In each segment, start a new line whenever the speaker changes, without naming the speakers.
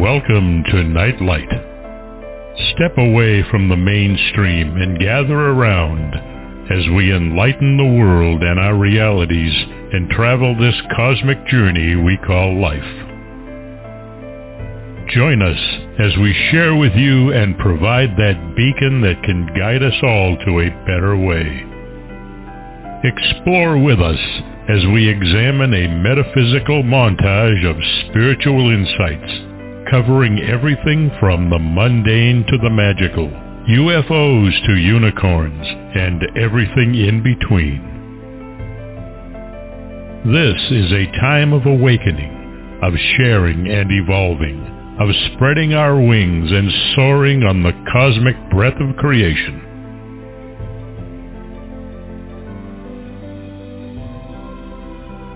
Welcome to Night Light. Step away from the mainstream and gather around as we enlighten the world and our realities and travel this cosmic journey we call life. Join us as we share with you and provide that beacon that can guide us all to a better way. Explore with us as we examine a metaphysical montage of spiritual insights, covering everything from the mundane to the magical, UFOs to unicorns, and everything in between. This is a time of awakening, of sharing and evolving, of spreading our wings and soaring on the cosmic breath of creation.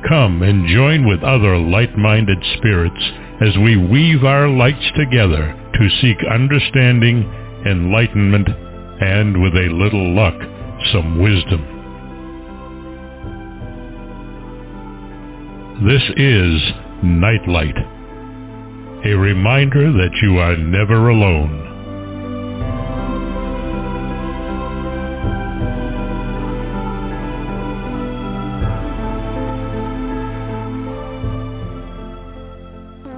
Come and join with other light-minded spirits as we weave our lights together to seek understanding, enlightenment, and, with a little luck, some wisdom. This is Night Light, a reminder that you are never alone.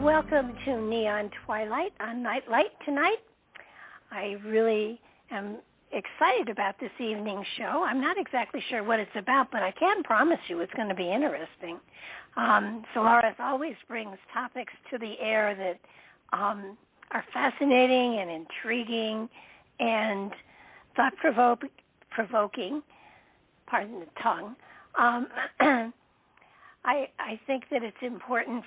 Welcome to Neon Twilight on Night Light tonight. I really am excited about this evening's show. I'm not exactly sure what it's about, but I can promise you it's going to be interesting. Solaris always brings topics to the air that are fascinating and intriguing and thought-provoking, pardon the tongue. I think that it's important,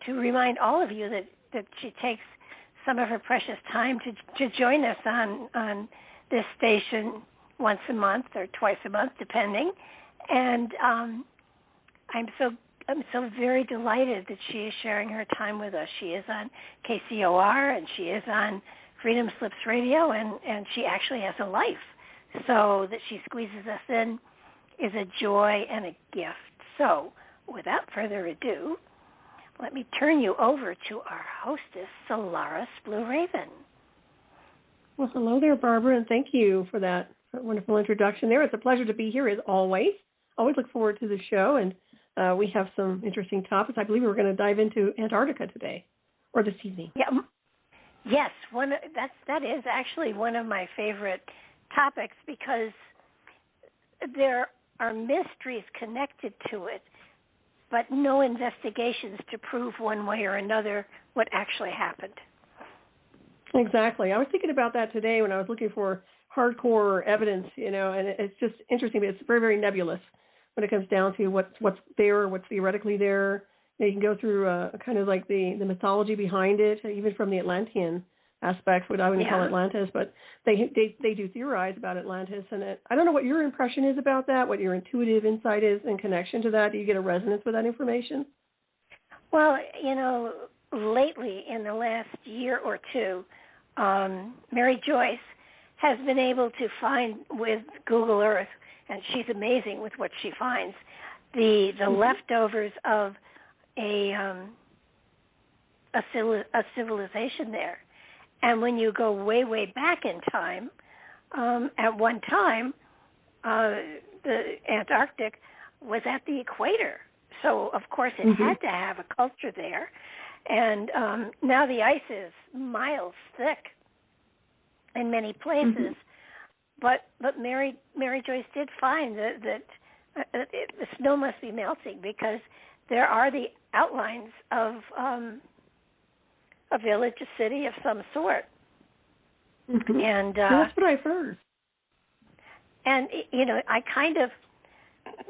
to remind all of you that she takes some of her precious time to join us on this station once a month or twice a month, depending. And I'm so very delighted that she is sharing her time with us. She is on KCOR and she is on Freedom Slips Radio, and she actually has a life. So that she squeezes us in is a joy and a gift. So without further ado, let me turn you over to our hostess, Solaris BlueRaven.
Well, hello there, Barbara, and thank you for that wonderful introduction there. It's a pleasure to be here, as always. Always look forward to the show, and we have some interesting topics. I believe we're going to dive into Antarctica today, or this evening.
Yeah, yes, that is actually one of my favorite topics because there are mysteries connected to it, but no investigations to prove one way or another what actually happened.
Exactly. I was thinking about that today when I was looking for hardcore evidence, and it's just interesting, but it's very, very nebulous when it comes down to what's there, what's theoretically there. You can go through kind of like the mythology behind it, even from the Atlantean aspects, what I wouldn't call Atlantis, but they do theorize about Atlantis. And I don't know what your impression is about that, what your intuitive insight is in connection to that. Do you get a resonance with that information?
Well, lately in the last year or two, Mary Joyce has been able to find with Google Earth, and she's amazing with what she finds, the leftovers of a civilization there. And when you go way, way back in time, at one time, the Antarctic was at the equator. So, of course, it had to have a culture there. And now the ice is miles thick in many places. But Mary Joyce did find that the snow must be melting because there are the outlines of a village, a city of some sort. And
that's what I've heard.
And I kind of,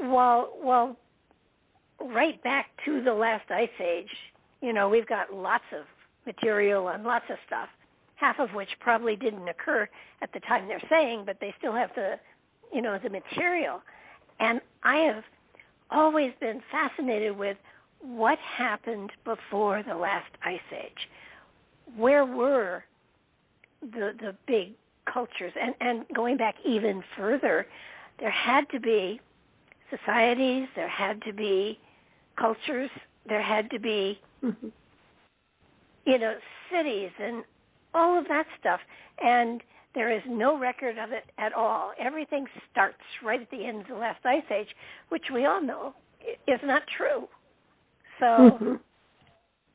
well, right back to the last ice age, we've got lots of material and lots of stuff, half of which probably didn't occur at the time they're saying, but they still have the material. And I have always been fascinated with what happened before the last ice age. Where were the big cultures? And going back even further, there had to be societies, there had to be cultures, there had to be, cities and all of that stuff. And there is no record of it at all. Everything starts right at the end of the last ice age, which we all know is not true. So,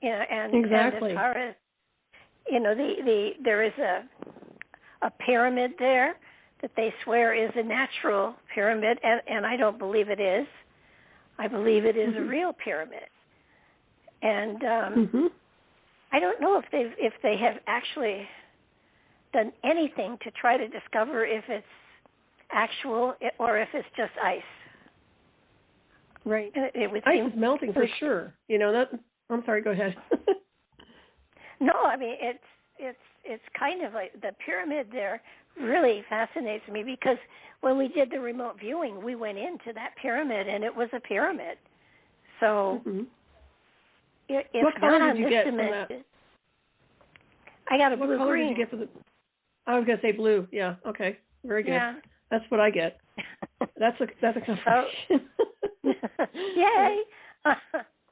and
exactly.
And as far as, there is a pyramid there that they swear is a natural pyramid, and I don't believe it is. I believe it is a real pyramid. And I don't know if they have actually done anything to try to discover if it's actual or if it's just ice.
Right.
Ice
is melting for sure. That. I'm sorry. Go ahead.
No, I mean it's kind of like the pyramid there really fascinates me because when we did the remote viewing, we went into that pyramid and it was a pyramid. So it's
what
not
color
on
did you
this
get
dimension.
from that?
I got a
what
blue
color
green.
Did you get for the? I was gonna say blue. Yeah. Okay. Very good.
Yeah.
That's what I get. That's a confirmation.
Yay.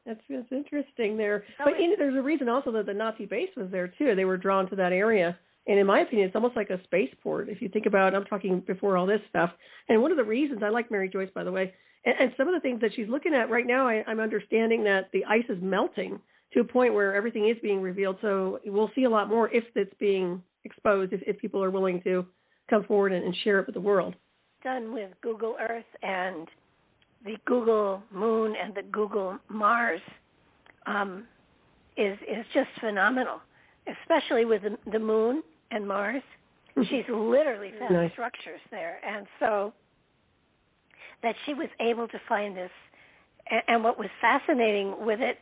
That's interesting there. But there's a reason also that the Nazi base was there too. They were drawn to that area. And in my opinion, it's almost like a spaceport. If you think about it, I'm talking before all this stuff. And one of the reasons, I like Mary Joyce, by the way, and some of the things that she's looking at right now, I'm understanding that the ice is melting to a point where everything is being revealed. So we'll see a lot more if it's being exposed, if people are willing to come forward and share it with the world.
Done with Google Earth and the Google Moon and the Google Mars is just phenomenal, especially with the Moon and Mars. She's literally found structures there. And so that she was able to find this. And what was fascinating with it,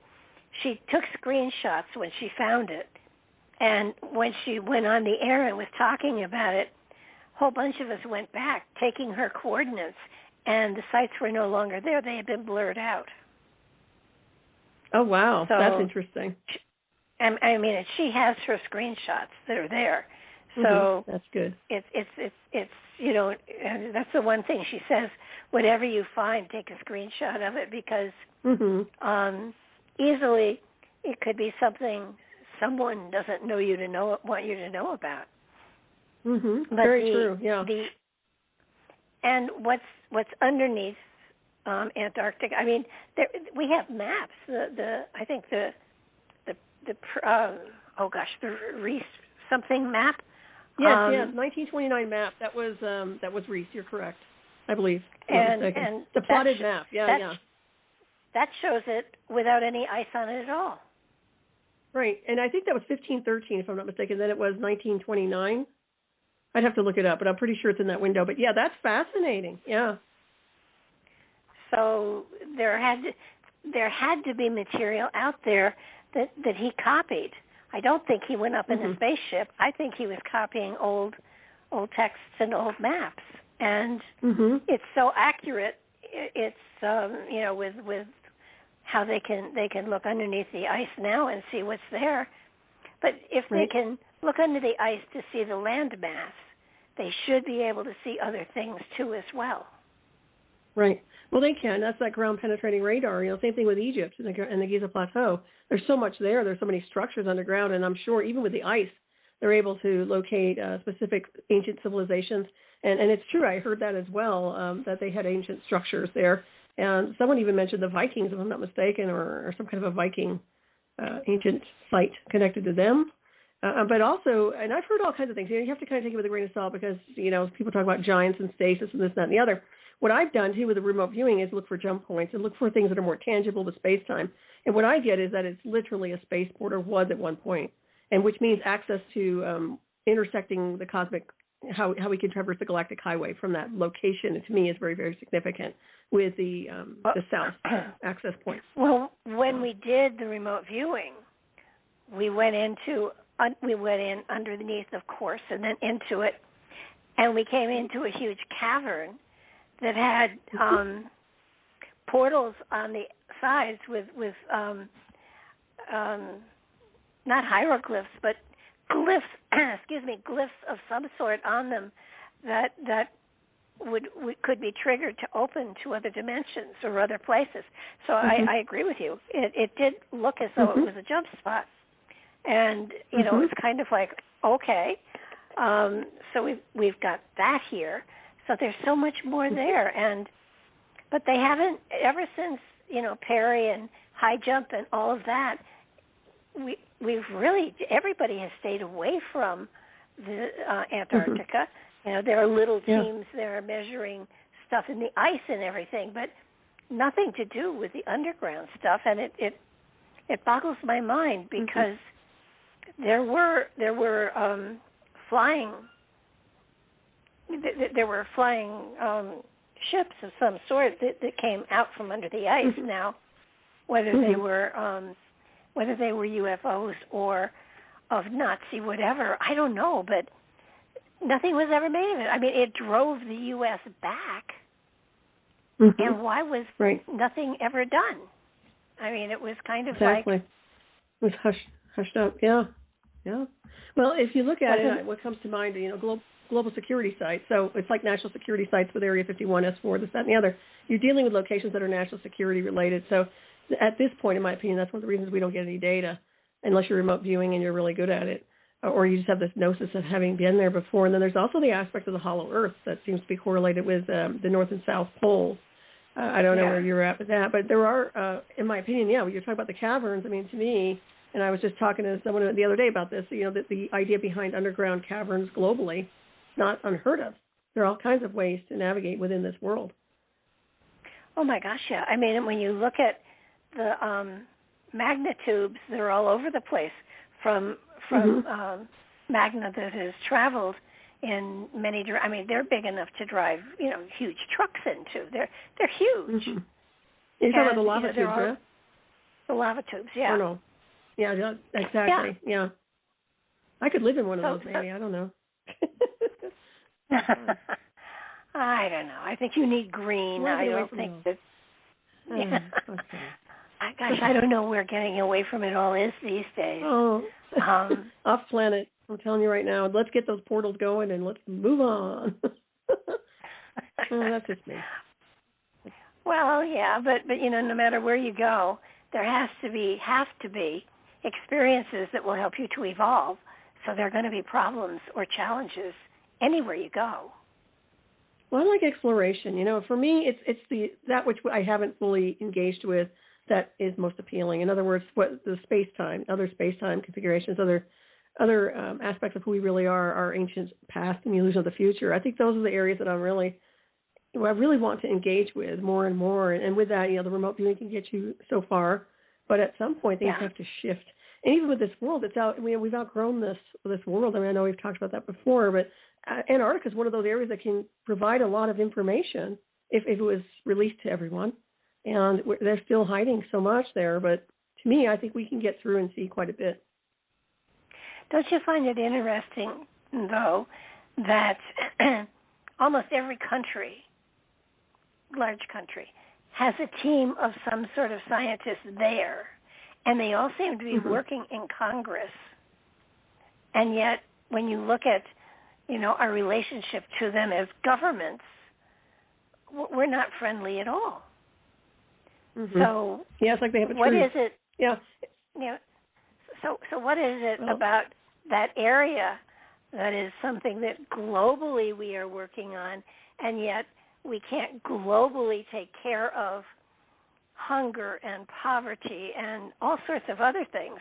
she took screenshots when she found it. And when she went on the air and was talking about it, a whole bunch of us went back, taking her coordinates, and the sites were no longer there. They had been blurred out.
Oh, wow.
So,
that's interesting.
I mean, she has her screenshots that are there. So
that's good.
It's that's the one thing she says. Whatever you find, take a screenshot of it because easily it could be something someone doesn't want you to know about.
Very true. Yeah.
And what's underneath Antarctica? I mean, we have maps. The Reese something map.
Yes, 1929 map. That was Reese. You're correct, I believe.
And
the plotted map. Yeah.
That shows it without any ice on it at all.
Right, and I think that was 1513, if I'm not mistaken. Then it was 1929. I'd have to look it up, but I'm pretty sure it's in that window. But yeah, that's fascinating. Yeah.
So there had to be material out there that he copied. I don't think he went up in a spaceship. I think he was copying old texts and old maps, and it's so accurate. It's with how they can look underneath the ice now and see what's there. But if they can look under the ice to see the land mass, they should be able to see other things too as well.
Right. Well, they can. That's that ground-penetrating radar. Same thing with Egypt and the Giza Plateau. There's so much there. There's so many structures underground, and I'm sure even with the ice, they're able to locate specific ancient civilizations. And it's true. I heard that as well, that they had ancient structures there. And someone even mentioned the Vikings, if I'm not mistaken, or some kind of a Viking ancient site connected to them. But also, and I've heard all kinds of things. You have to kind of take it with a grain of salt because, people talk about giants and stasis and this, that, and the other. What I've done, too, with the remote viewing is look for jump points and look for things that are more tangible with space-time. And what I get is that it's literally a spaceport, or was at one point, and which means access to intersecting the cosmic, how we can traverse the galactic highway from that location, to me, is very, very significant with the south access points.
Well, when we did the remote viewing, we went in underneath, of course, and then into it, and we came into a huge cavern that had portals on the sides with not hieroglyphs, but glyphs, glyphs of some sort on them that could be triggered to open to other dimensions or other places. So I agree with you. It did look as though it was a jump spot. And you know, it's kind of like, okay, so we've got that here. So there's so much more there, but they haven't ever since, you know, Perry and high jump and all of that. We've really, everybody has stayed away from the Antarctica. You know, there are little teams there measuring stuff in the ice and everything, but nothing to do with the underground stuff. And it boggles my mind because there were flying ships of some sort that came out from under the ice. Now, whether they were UFOs or of Nazi whatever, I don't know, but nothing was ever made of it. I mean, it drove the U.S. back, and why was nothing ever done? I mean, it was kind of like...
It was hushed up, yeah. Well, if you look at it, what comes to mind, you know, global security sites. So it's like national security sites with Area 51, S4, this, that, and the other. You're dealing with locations that are national security related. So at this point, in my opinion, that's one of the reasons we don't get any data unless you're remote viewing and you're really good at it, or you just have this gnosis of having been there before. And then there's also the aspect of the hollow Earth that seems to be correlated with the North and South poles. I don't know where you're at with that, but there are, in my opinion, when you're talking about the caverns, I mean, to me, and I was just talking to someone the other day about this, you know, that the idea behind underground caverns globally, not unheard of. There are all kinds of ways to navigate within this world.
Oh my gosh, yeah. I mean, when you look at the magnetubes, they're all over the place from magna that has traveled in many. I mean, they're big enough to drive, you know, huge trucks into. They're huge.
You're talking about the lava tubes, right?
The lava tubes, yeah.
Oh no. Yeah, exactly. Yeah. I could live in one of those, maybe. I don't know.
I don't know. I think you need green. I don't think that. Gosh, I don't know where getting away from it all is these days.
Off planet. I'm telling you right now. Let's get those portals going and let's move on. That's just me.
Well, yeah, but you know, no matter where you go, there have to be experiences that will help you to evolve. So there are going to be problems or challenges anywhere you go.
Well, I like exploration. You know, for me, it's that which I haven't fully engaged with that is most appealing. In other words, what the space-time, other space-time configurations, other aspects of who we really are, our ancient past and the illusion of the future. I think those are the areas that I really want to engage with more and more. And with that, you know, the remote viewing can get you so far, but at some point things have to shift. And even with this world, we've outgrown this world. I mean, I know we've talked about that before, but Antarctica is one of those areas that can provide a lot of information if it was released to everyone. And they're still hiding so much there. But to me, I think we can get through and see quite a bit.
Don't you find it interesting, though, that almost every country, large country, has a team of some sort of scientists there, and they all seem to be working in Congress. And yet, when you look at, you know, our relationship to them as governments, we're not friendly at all. So,
it's like they have a
what
truce.
is it?
Yeah.
So what is it about that area that is something that globally we are working on, and yet we can't globally take care of hunger and poverty and all sorts of other things,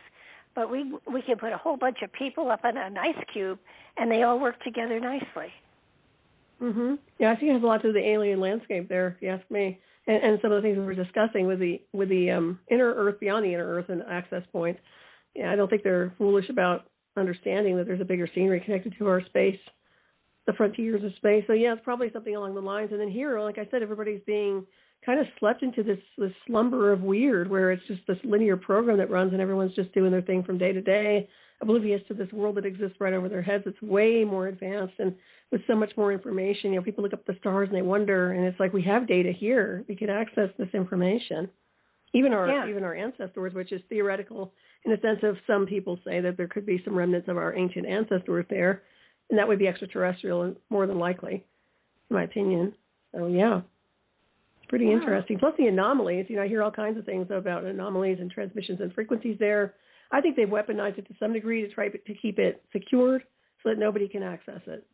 but we can put a whole bunch of people up on an ice cube and they all work together nicely.
Yeah, I think it has a lot to do with the alien landscape there, if you ask me, and some of the things we were discussing with the inner Earth, beyond the inner Earth, and access points. Yeah, I don't think they're foolish about understanding that there's a bigger scenery connected to our space, the frontiers of space. So yeah, it's probably something along the lines. And then here, like I said, everybody's being kind of slept into this slumber of weird, where it's just this linear program that runs and everyone's just doing their thing from day to day, oblivious to this world that exists right over their heads. It's way more advanced and with so much more information. You know, people look up the stars and they wonder, and it's like, we have data here. We can access this information. Even our ancestors, which is theoretical in the sense of some people say that there could be some remnants of our ancient ancestors there, and that would be extraterrestrial and more than likely, in my opinion. So yeah, it's pretty interesting. Plus the anomalies, you know, I hear all kinds of things about anomalies and transmissions and frequencies there. I think they've weaponized it to some degree to try to keep it secured so that nobody can access it.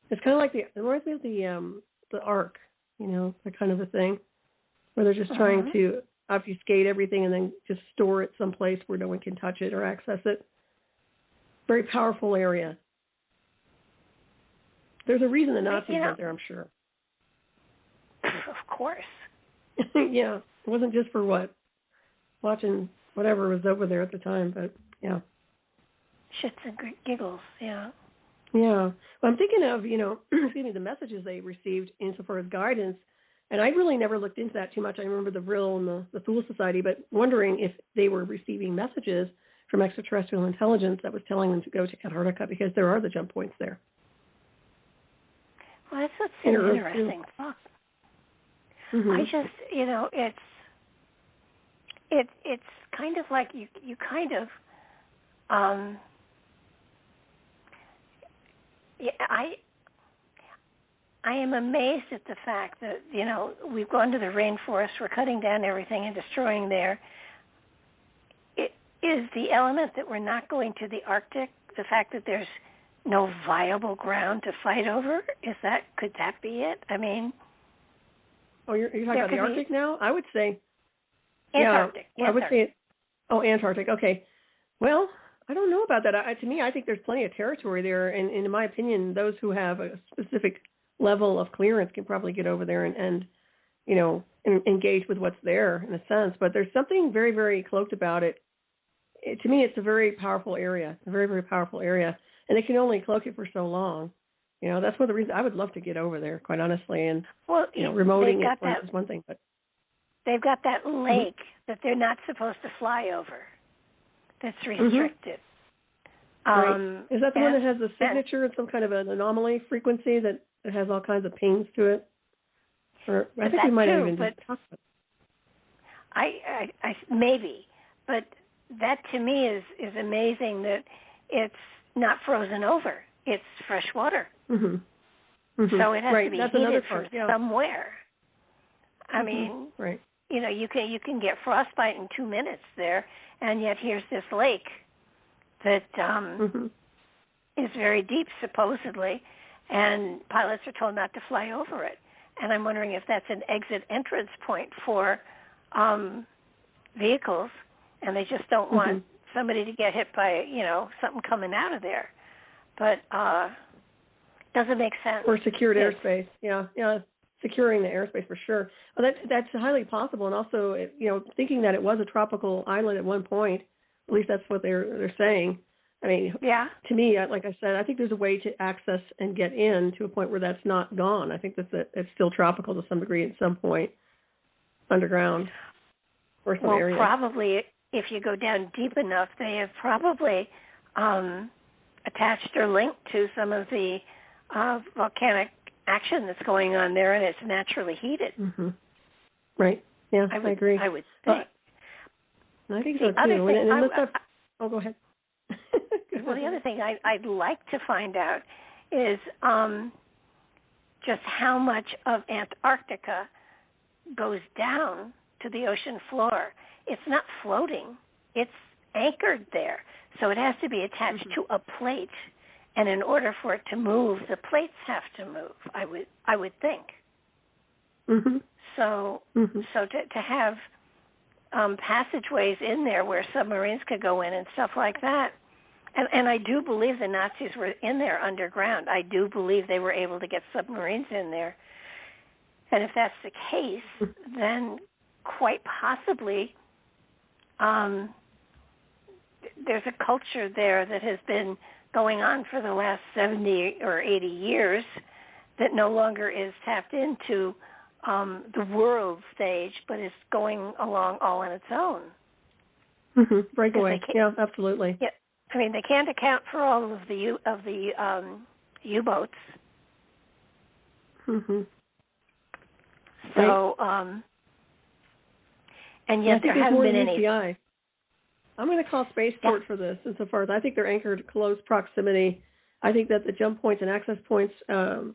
It's kind of like it reminds me of the Ark, that kind of a thing, where they're just trying to obfuscate everything and then just store it someplace where no one can touch it or access it. Very powerful area. There's a reason the Nazis went there, I'm sure.
Of course.
Yeah, it wasn't just for watching whatever was over there at the time, but yeah.
Shits and giggles, yeah.
Yeah. Well, I'm thinking of, excuse me, the messages they received insofar as guidance, and I really never looked into that too much. I remember the Vril and the Thule Society, but wondering if they were receiving messages from extraterrestrial intelligence that was telling them to go to Antarctica because there are the jump points there.
Well, that's what's an interesting thought.
Mm-hmm.
I just, it's kind of like you kind of, I am amazed at the fact that, we've gone to the rainforest, we're cutting down everything and destroying there. It is the element that we're not going to the Arctic, the fact that there's no viable ground to fight over? Could that be it? I mean...
Oh, you're talking about the Arctic now? I would say...
Antarctic.
Yeah, I would say... Antarctic. Okay. Well, I don't know about that. To me, I think there's plenty of territory there, and in my opinion, those who have a specific level of clearance can probably get over there and engage with what's there in a sense. But there's something very, very cloaked about it. To me, it's a very powerful area, a very, very powerful area. And they can only cloak it for so long. That's one of the reasons I would love to get over there, quite honestly. And, remoting it is one thing. But
they've got that lake that they're not supposed to fly over that's restricted.
Right. Is that the one that has the signature and some kind of an anomaly frequency that has all kinds of pings to it? Or I think we might have even just talked about it.
I maybe. But that to me is amazing that it's not frozen over. It's fresh water. Mm-hmm. Mm-hmm. So it has to be heated from somewhere. I mean, you can get frostbite in 2 minutes there, and yet here's this lake that is very deep, supposedly, and pilots are told not to fly over it. And I'm wondering if that's an exit-entrance point for vehicles, and they just don't want somebody to get hit by, something coming out of there. But doesn't make sense.
Or secured airspace, yeah, securing the airspace for sure. Well, that's highly possible, and also, thinking that it was a tropical island at one point, at least that's what they're saying. I mean, to me, like I said, I think there's a way to access and get in to a point where that's not gone. I think that it's still tropical to some degree at some point, underground or some area.
Well, probably if you go down deep enough, they have probably attached or linked to some of the volcanic action that's going on there, and it's naturally heated.
Mm-hmm. Right. Yeah, I agree.
I would think.
I think so too. Go ahead.
Well, the other thing I'd like to find out is just how much of Antarctica goes down to the ocean floor. It's not floating. It's anchored there. So it has to be attached to a plate. And in order for it to move, the plates have to move, I would think. Mm-hmm. So to have passageways in there where submarines could go in and stuff like that. And I do believe the Nazis were in there underground. I do believe they were able to get submarines in there. And if that's the case, then quite possibly there's a culture there that has been going on for the last 70 or 80 years that no longer is tapped into the world stage, but is going along all on its own.
Mm-hmm. Breakaway. Yeah, absolutely.
Yeah. I mean, they can't account for all of the U-boats.
Mm-hmm.
So, and yet there hasn't been any.
UCI. I'm going to call spaceport for this, insofar as I think they're anchored at close proximity. I think that the jump points and access points along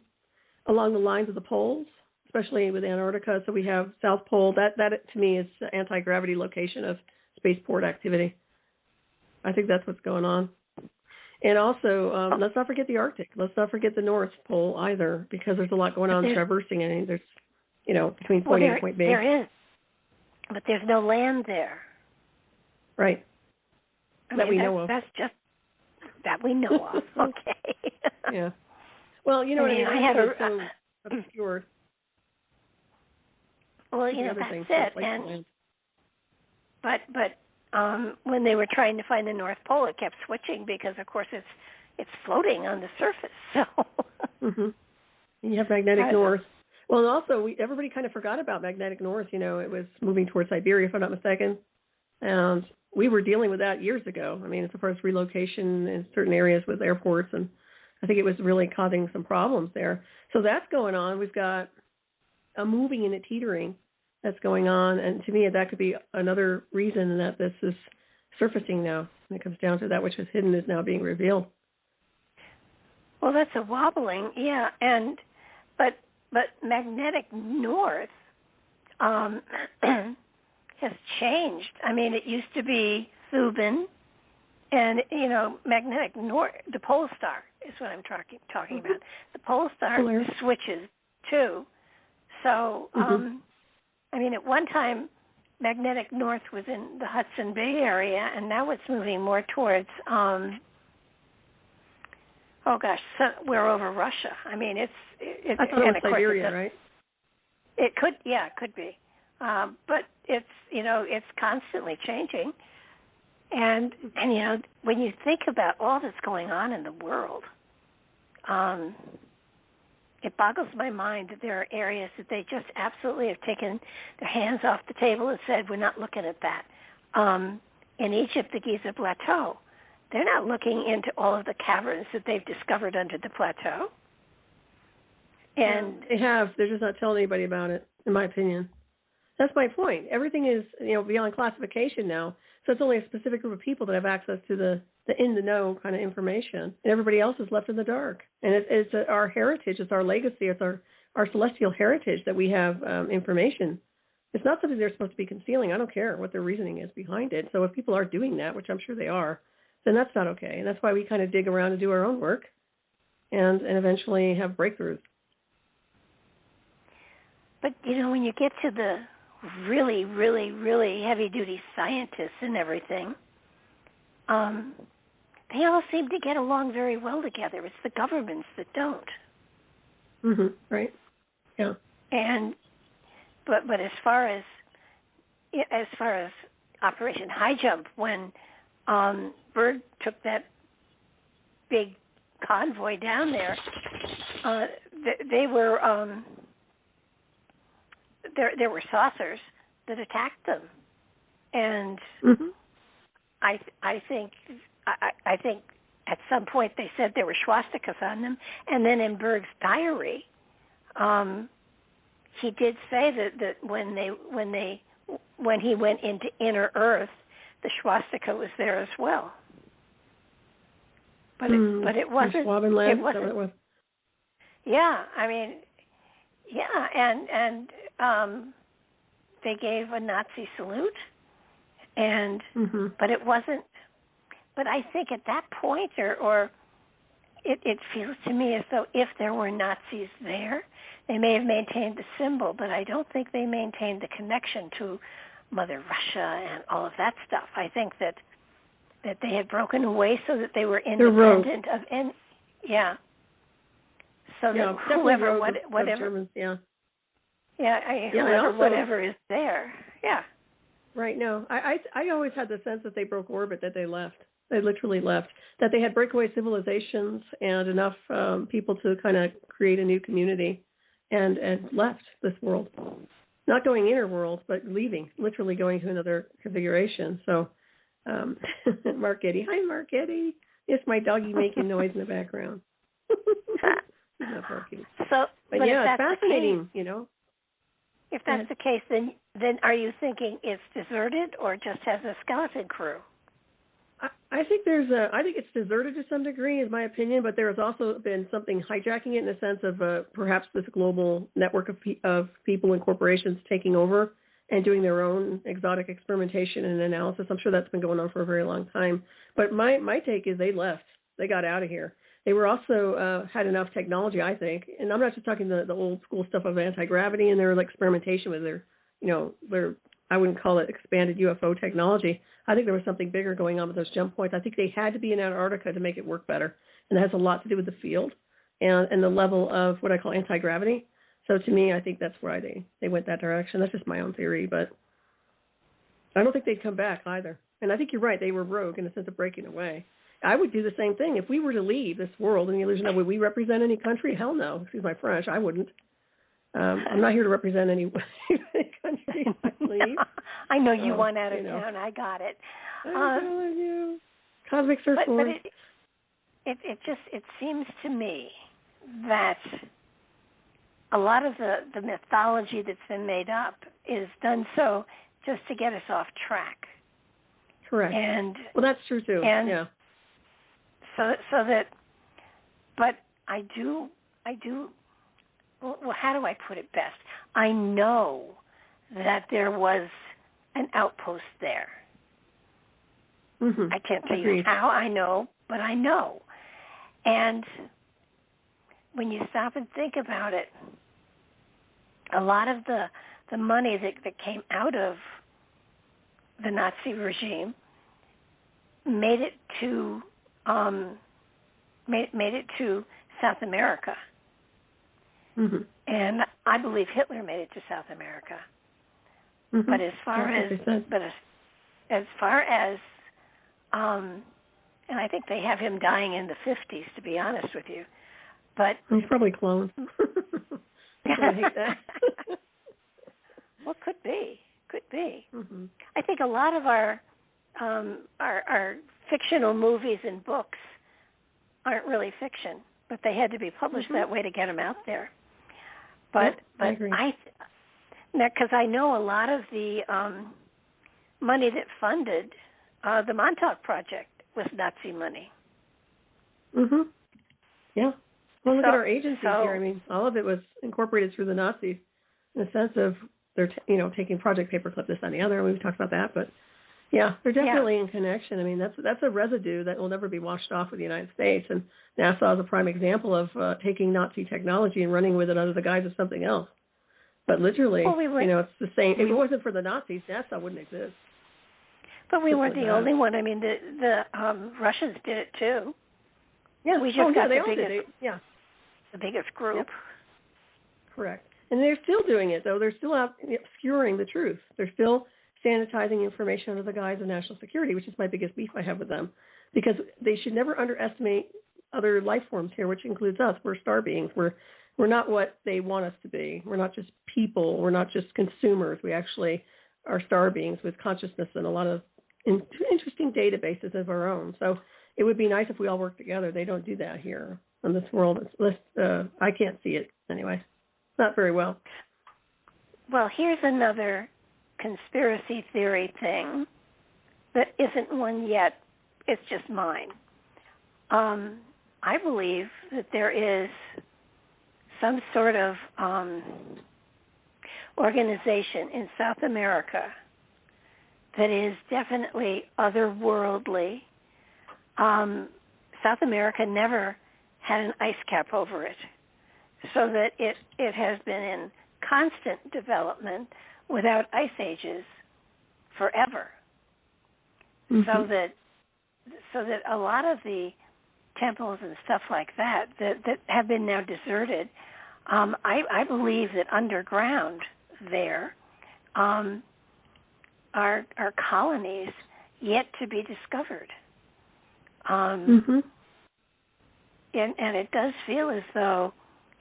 the lines of the poles, especially with Antarctica. So we have South Pole. That to me is the anti-gravity location of spaceport activity. I think that's what's going on. And also, let's not forget the Arctic. Let's not forget the North Pole either, because there's a lot going on traversing it. And there's, between point A and point B.
There is, but there's no land there.
Right. We know of.
That's just that we know of. Okay.
Yeah. Well, you know what I mean? I have so obscured.
Well, that's it. And but when they were trying to find the North Pole, it kept switching because, of course, it's floating on the surface. So
you have magnetic north. Well, and also everybody kind of forgot about magnetic north. It was moving towards Siberia, if I'm not mistaken, and we were dealing with that years ago. I mean, as far as relocation in certain areas with airports, and I think it was really causing some problems there. So that's going on. We've got a moving and a teetering that's going on, and to me, that could be another reason that this is surfacing now. When it comes down to that which was hidden is now being revealed.
Well, that's a wobbling, yeah, but magnetic north has changed. I mean, it used to be Thuban, and magnetic north, the pole star is what I'm talking about. The pole star switches too. So, I mean, at one time, magnetic north was in the Hudson Bay area, and now it's moving more towards, we're over Russia. I mean, it's
I thought it was Siberia, right?
It could be. But it's constantly changing. And when you think about all that's going on in the world, it boggles my mind that there are areas that they just absolutely have taken their hands off the table and said, we're not looking at that. In Egypt, the Giza Plateau, they're not looking into all of the caverns that they've discovered under the plateau. And
they have. They're just not telling anybody about it, in my opinion. That's my point. Everything is, beyond classification now. So it's only a specific group of people that have access to the in-the-know kind of information. And everybody else is left in the dark. And it's our heritage. It's our legacy. It's our celestial heritage that we have information. It's not something they're supposed to be concealing. I don't care what their reasoning is behind it. So if people are doing that, which I'm sure they are, then that's not okay. And that's why we kind of dig around and do our own work and eventually have breakthroughs.
But, when you get to the really, really, really heavy-duty scientists and everything, they all seem to get along very well together. It's the governments that don't.
Right. Yeah.
But as far as Operation High Jump, when Berg took that big convoy down there, they were there were saucers that attacked them, and I think at some point they said there were swastikas on them, and then in Berg's diary, he did say that when he went into inner Earth, the swastika was there as well. But it wasn't. It wasn't. Yeah, I mean, yeah, and they gave a Nazi salute, and but it wasn't. But I think at that point, or it feels to me as though if there were Nazis there, they may have maintained the symbol, but I don't think they maintained the connection to Mother Russia and all of that stuff. I think that they had broken away so that they were independent of any. Yeah. So that whoever, whatever. Germans, whatever is there. Yeah.
Right. No, I always had the sense that they broke orbit, that they left. They literally left. That they had breakaway civilizations and enough people to kind of create a new community, and left this world. Not going inner world, but leaving, literally going to another configuration. So, Mark Eddy. Hi, Mark Eddy. It's my doggy making noise in the background. He's not barking. But yeah, it's fascinating,
If that's the case, then are you thinking it's deserted or just has a skeleton crew?
I think I think it's deserted to some degree, is my opinion, but there has also been something hijacking it in the sense of perhaps this global network of people and corporations taking over and doing their own exotic experimentation and analysis. I'm sure that's been going on for a very long time. But my take is they left. They got out of here. They were also had enough technology, I think. And I'm not just talking the old school stuff of anti-gravity and their experimentation with their I wouldn't call it expanded UFO technology. I think there was something bigger going on with those jump points. I think they had to be in Antarctica to make it work better. And that has a lot to do with the field and the level of what I call anti-gravity. So to me, I think that's why they went that direction. That's just my own theory, but I don't think they'd come back either. And I think you're right. They were rogue in the sense of breaking away. I would do the same thing. If we were to leave this world and the illusion of would we represent any country? Hell no. Excuse my French. I wouldn't. I'm not here to represent any country.
I know you want out of town. I got it.
I'm telling you. Cosmic search
but it seems to me that a lot of the mythology that's been made up is done so just to get us off track.
Correct.
And
well, that's true too.
And
yeah.
So that, but I do. Well, how do I put it best? I know that there was an outpost there.
Mm-hmm.
I can't tell you how I know, but I know. And when you stop and think about it, a lot of the money that came out of the Nazi regime made it to South America.
Mm-hmm.
And I believe Hitler made it to South America.
Mm-hmm.
But as far as and I think they have him dying in the 50s, to be honest with you. But
he's probably cloned. I hate that.
Well, could be.
Mm-hmm.
I think a lot of our fictional movies and books aren't really fiction, but they had to be published that way to get them out there. But
I agree.
Because I know a lot of the money that funded the Montauk Project was Nazi money.
Mhm. Yeah. Well, look at our agencies here. I mean, all of it was incorporated through the Nazis in the sense of they're taking Project Paperclip, this and the other. We've talked about that, but yeah, they're definitely in connection. I mean, that's a residue that will never be washed off with the United States, and NASA is a prime example of taking Nazi technology and running with it under the guise of something else. But literally, it's the same. If it wasn't for the Nazis, NASA wouldn't exist.
But we weren't the only one. I mean, the Russians did it too.
Yeah,
we just got the biggest group.
Yep. Correct. And they're still doing it, though. They're still out obscuring the truth. They're still sanitizing information under the guise of national security, which is my biggest beef I have with them, because they should never underestimate other life forms here, which includes us. We're star beings. We're not what they want us to be. We're not just people. We're not just consumers. We actually are star beings with consciousness and a lot of interesting databases of our own. So it would be nice if we all worked together. They don't do that here in this world. I can't see it anyway. Not very well.
Well, here's another conspiracy theory thing that isn't one yet. It's just mine. I believe that there is some sort of organization in South America that is definitely otherworldly. South America never had an ice cap over it, so that it has been in constant development without ice ages forever. Mm-hmm. So that a lot of the temples and stuff like that have been now deserted, I believe that underground there are colonies yet to be discovered. And it does feel as though,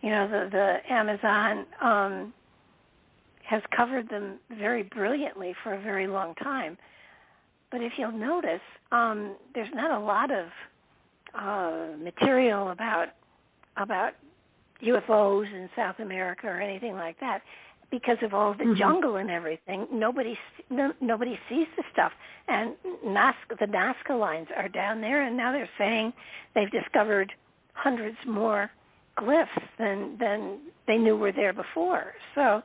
the Amazon has covered them very brilliantly for a very long time. But if you'll notice, there's not a lot of material about UFOs in South America or anything like that, because of all the jungle and everything. Nobody sees the stuff. And the Nazca lines are down there, and now they're saying they've discovered hundreds more glyphs than they knew were there before. So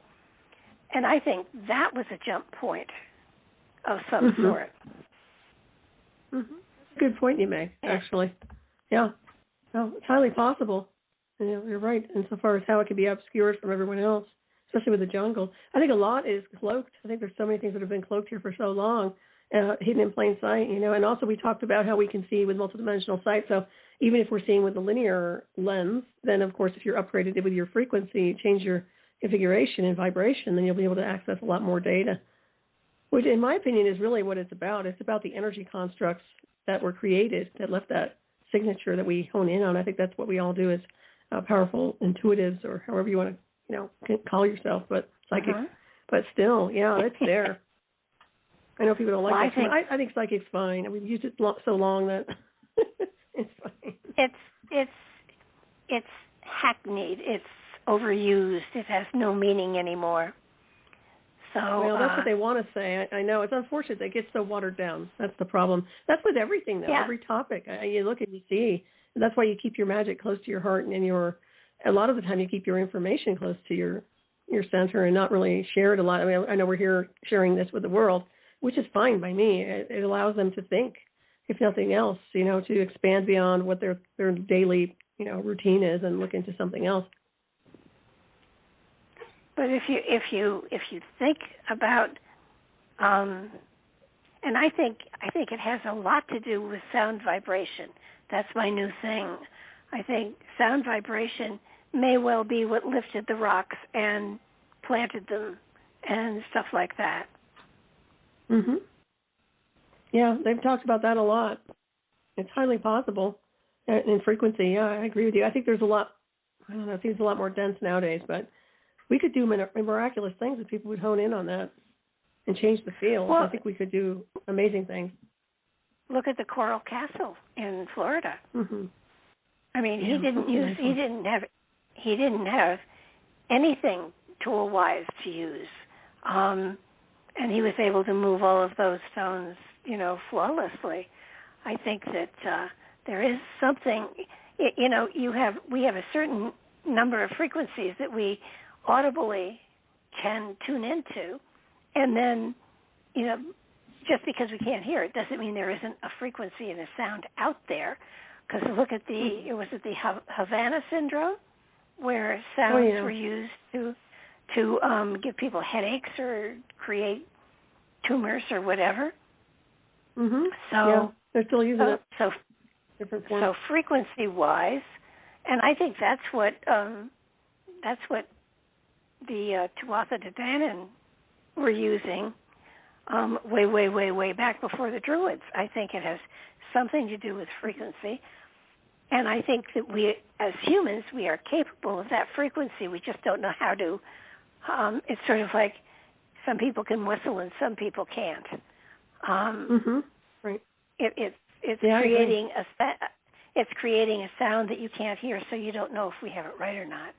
And I think that was a jump point of some sort.
Mm-hmm. Good point you make, actually. Yeah. No, it's highly possible. You're right insofar as how it can be obscured from everyone else, especially with the jungle. I think a lot is cloaked. I think there's so many things that have been cloaked here for so long, hidden in plain sight, And also we talked about how we can see with multidimensional sight. So even if we're seeing with the linear lens, then of course if you're upgraded with your frequency, change your configuration and vibration, then you'll be able to access a lot more data, which in my opinion is really what it's about. It's about the energy constructs that were created that left that signature that we hone in on. I think that's what we all do as powerful intuitives, or however you want to, call yourself, but psychic. But still, it's there. I know people don't like it. I think psychic's fine. We've used it so long that it's fine.
It's hackneyed. It's overused. It has no meaning anymore. So
that's what they want to say. I know. It's unfortunate. They get so watered down. That's the problem. That's with everything, though. Yeah. Every topic. You look and you see. And that's why you keep your magic close to your heart, and a lot of the time you keep your information close to your center and not really share it a lot. I mean, I know we're here sharing this with the world, which is fine by me. It allows them to think, if nothing else, to expand beyond what their daily, routine is and look into something else.
But if you think about, and I think it has a lot to do with sound vibration. That's my new thing. I think sound vibration may well be what lifted the rocks and planted them and stuff like that.
Mhm. Yeah, they've talked about that a lot. It's highly possible. In frequency, yeah, I agree with you. I think there's a lot. I don't know. It seems a lot more dense nowadays, but we could do miraculous things if people would hone in on that and change the field. Well, I think we could do amazing things.
Look at the Coral Castle in Florida.
Mm-hmm.
I mean, he didn't have anything tool-wise to use, and he was able to move all of those stones, flawlessly. I think that there is something, we have a certain number of frequencies that we audibly can tune into, and then, just because we can't hear it doesn't mean there isn't a frequency and a sound out there. Because look at the Havana syndrome, where sounds were used to give people headaches or create tumors or whatever.
Mm-hmm. So they're still using it.
So frequency-wise, and I think that's what the Tuatha De Danann were using way back before the Druids. I think it has something to do with frequency. And I think that we, as humans, we are capable of that frequency. We just don't know how to. It's sort of like some people can whistle and some people can't.
Right.
It's creating it's creating a sound that you can't hear, so you don't know if we have it right or not.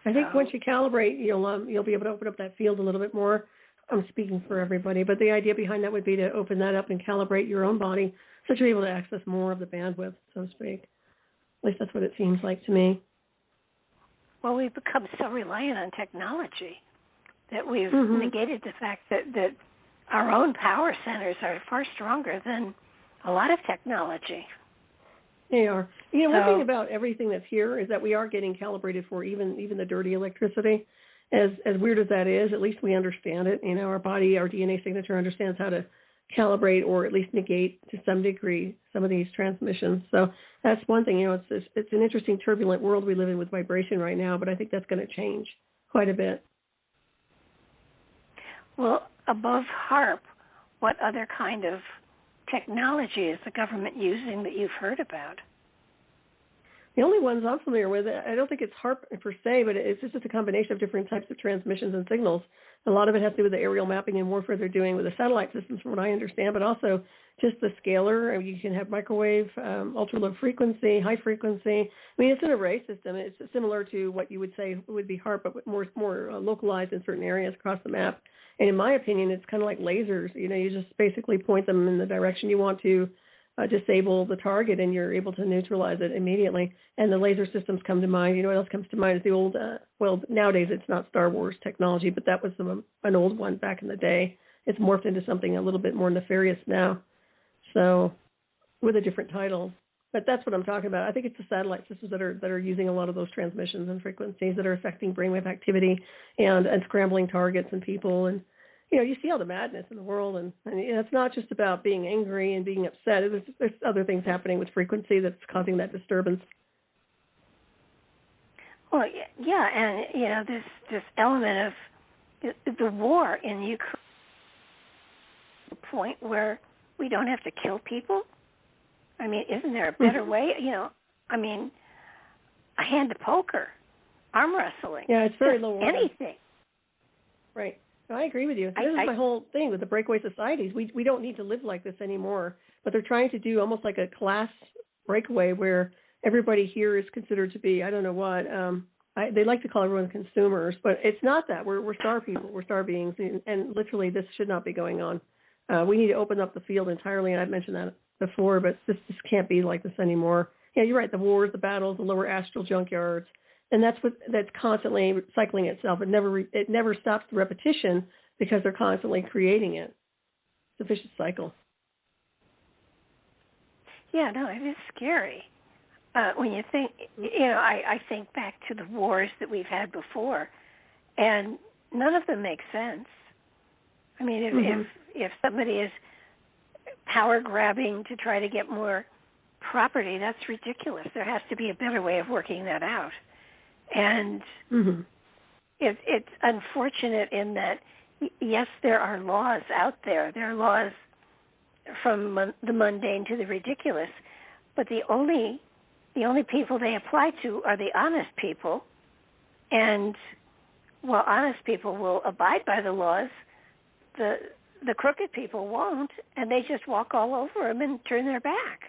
I think once you calibrate, you'll be able to open up that field a little bit more. I'm speaking for everybody, but the idea behind that would be to open that up and calibrate your own body so that you're able to access more of the bandwidth, so to speak. At least that's what it seems like to me.
Well, we've become so reliant on technology that we've negated the fact that our own power centers are far stronger than a lot of technology.
They are. One thing about everything that's here is that we are getting calibrated for even the dirty electricity. As weird as that is, at least we understand it. Our body, our DNA signature understands how to calibrate or at least negate to some degree some of these transmissions. So that's one thing. It's an interesting, turbulent world we live in with vibration right now, but I think that's going to change quite a bit.
Well, above HARP, what other kind of technology is the government using that you've heard about?
The only ones I'm familiar with, I don't think it's HARP per se, but it's just a combination of different types of transmissions and signals. A lot of it has to do with the aerial mapping and warfare they're doing with the satellite systems, from what I understand, but also just the scalar. You can have microwave, ultra-low frequency, high frequency. I mean, it's an array system. It's similar to what you would say would be HARP, but more localized in certain areas across the map. And in my opinion, it's kind of like lasers. You just basically point them in the direction you want to disable the target, and you're able to neutralize it immediately. And the laser systems come to mind. You know what else comes to mind is the old, well, nowadays it's not Star Wars technology, but that was an old one back in the day. It's morphed into something a little bit more nefarious now, so with a different title. But that's what I'm talking about. I think it's the satellite systems that are using a lot of those transmissions and frequencies that are affecting brainwave activity and scrambling targets and people. And, you know, you see all the madness in the world. And it's not just about being angry and being upset. There's other things happening with frequency that's causing that disturbance.
Well, yeah, and, you know, this element of the war in Ukraine, the point where we don't have to kill people. I mean, isn't there a better way? You know, I mean, a hand of poker, arm wrestling.
Yeah, it's very low order.
Anything.
Right. No, I agree with you. This is my whole thing with the breakaway societies. We don't need to live like this anymore. But they're trying to do almost like a class breakaway where everybody here is considered to be, I don't know what, they like to call everyone consumers, but it's not that. We're star people. We're star beings. And literally this should not be going on. We need to open up the field entirely, and I've mentioned that before, but this can't be like this anymore. Yeah, you're right. The wars, the battles, the lower astral junkyards, and that's constantly cycling itself. It never stops the repetition because they're constantly creating it. It's a vicious cycle.
Yeah, no, it is scary. When you think, you know, I think back to the wars that we've had before, and none of them make sense. I mean, if somebody is power grabbing to try to get more property, that's ridiculous. There has to be a better way of working that out. And it's unfortunate in that, yes, there are laws out there. There are laws from the mundane to the ridiculous, but the only people they apply to are the honest people. And while honest people will abide by the laws, the crooked people won't, and they just walk all over them and turn their back.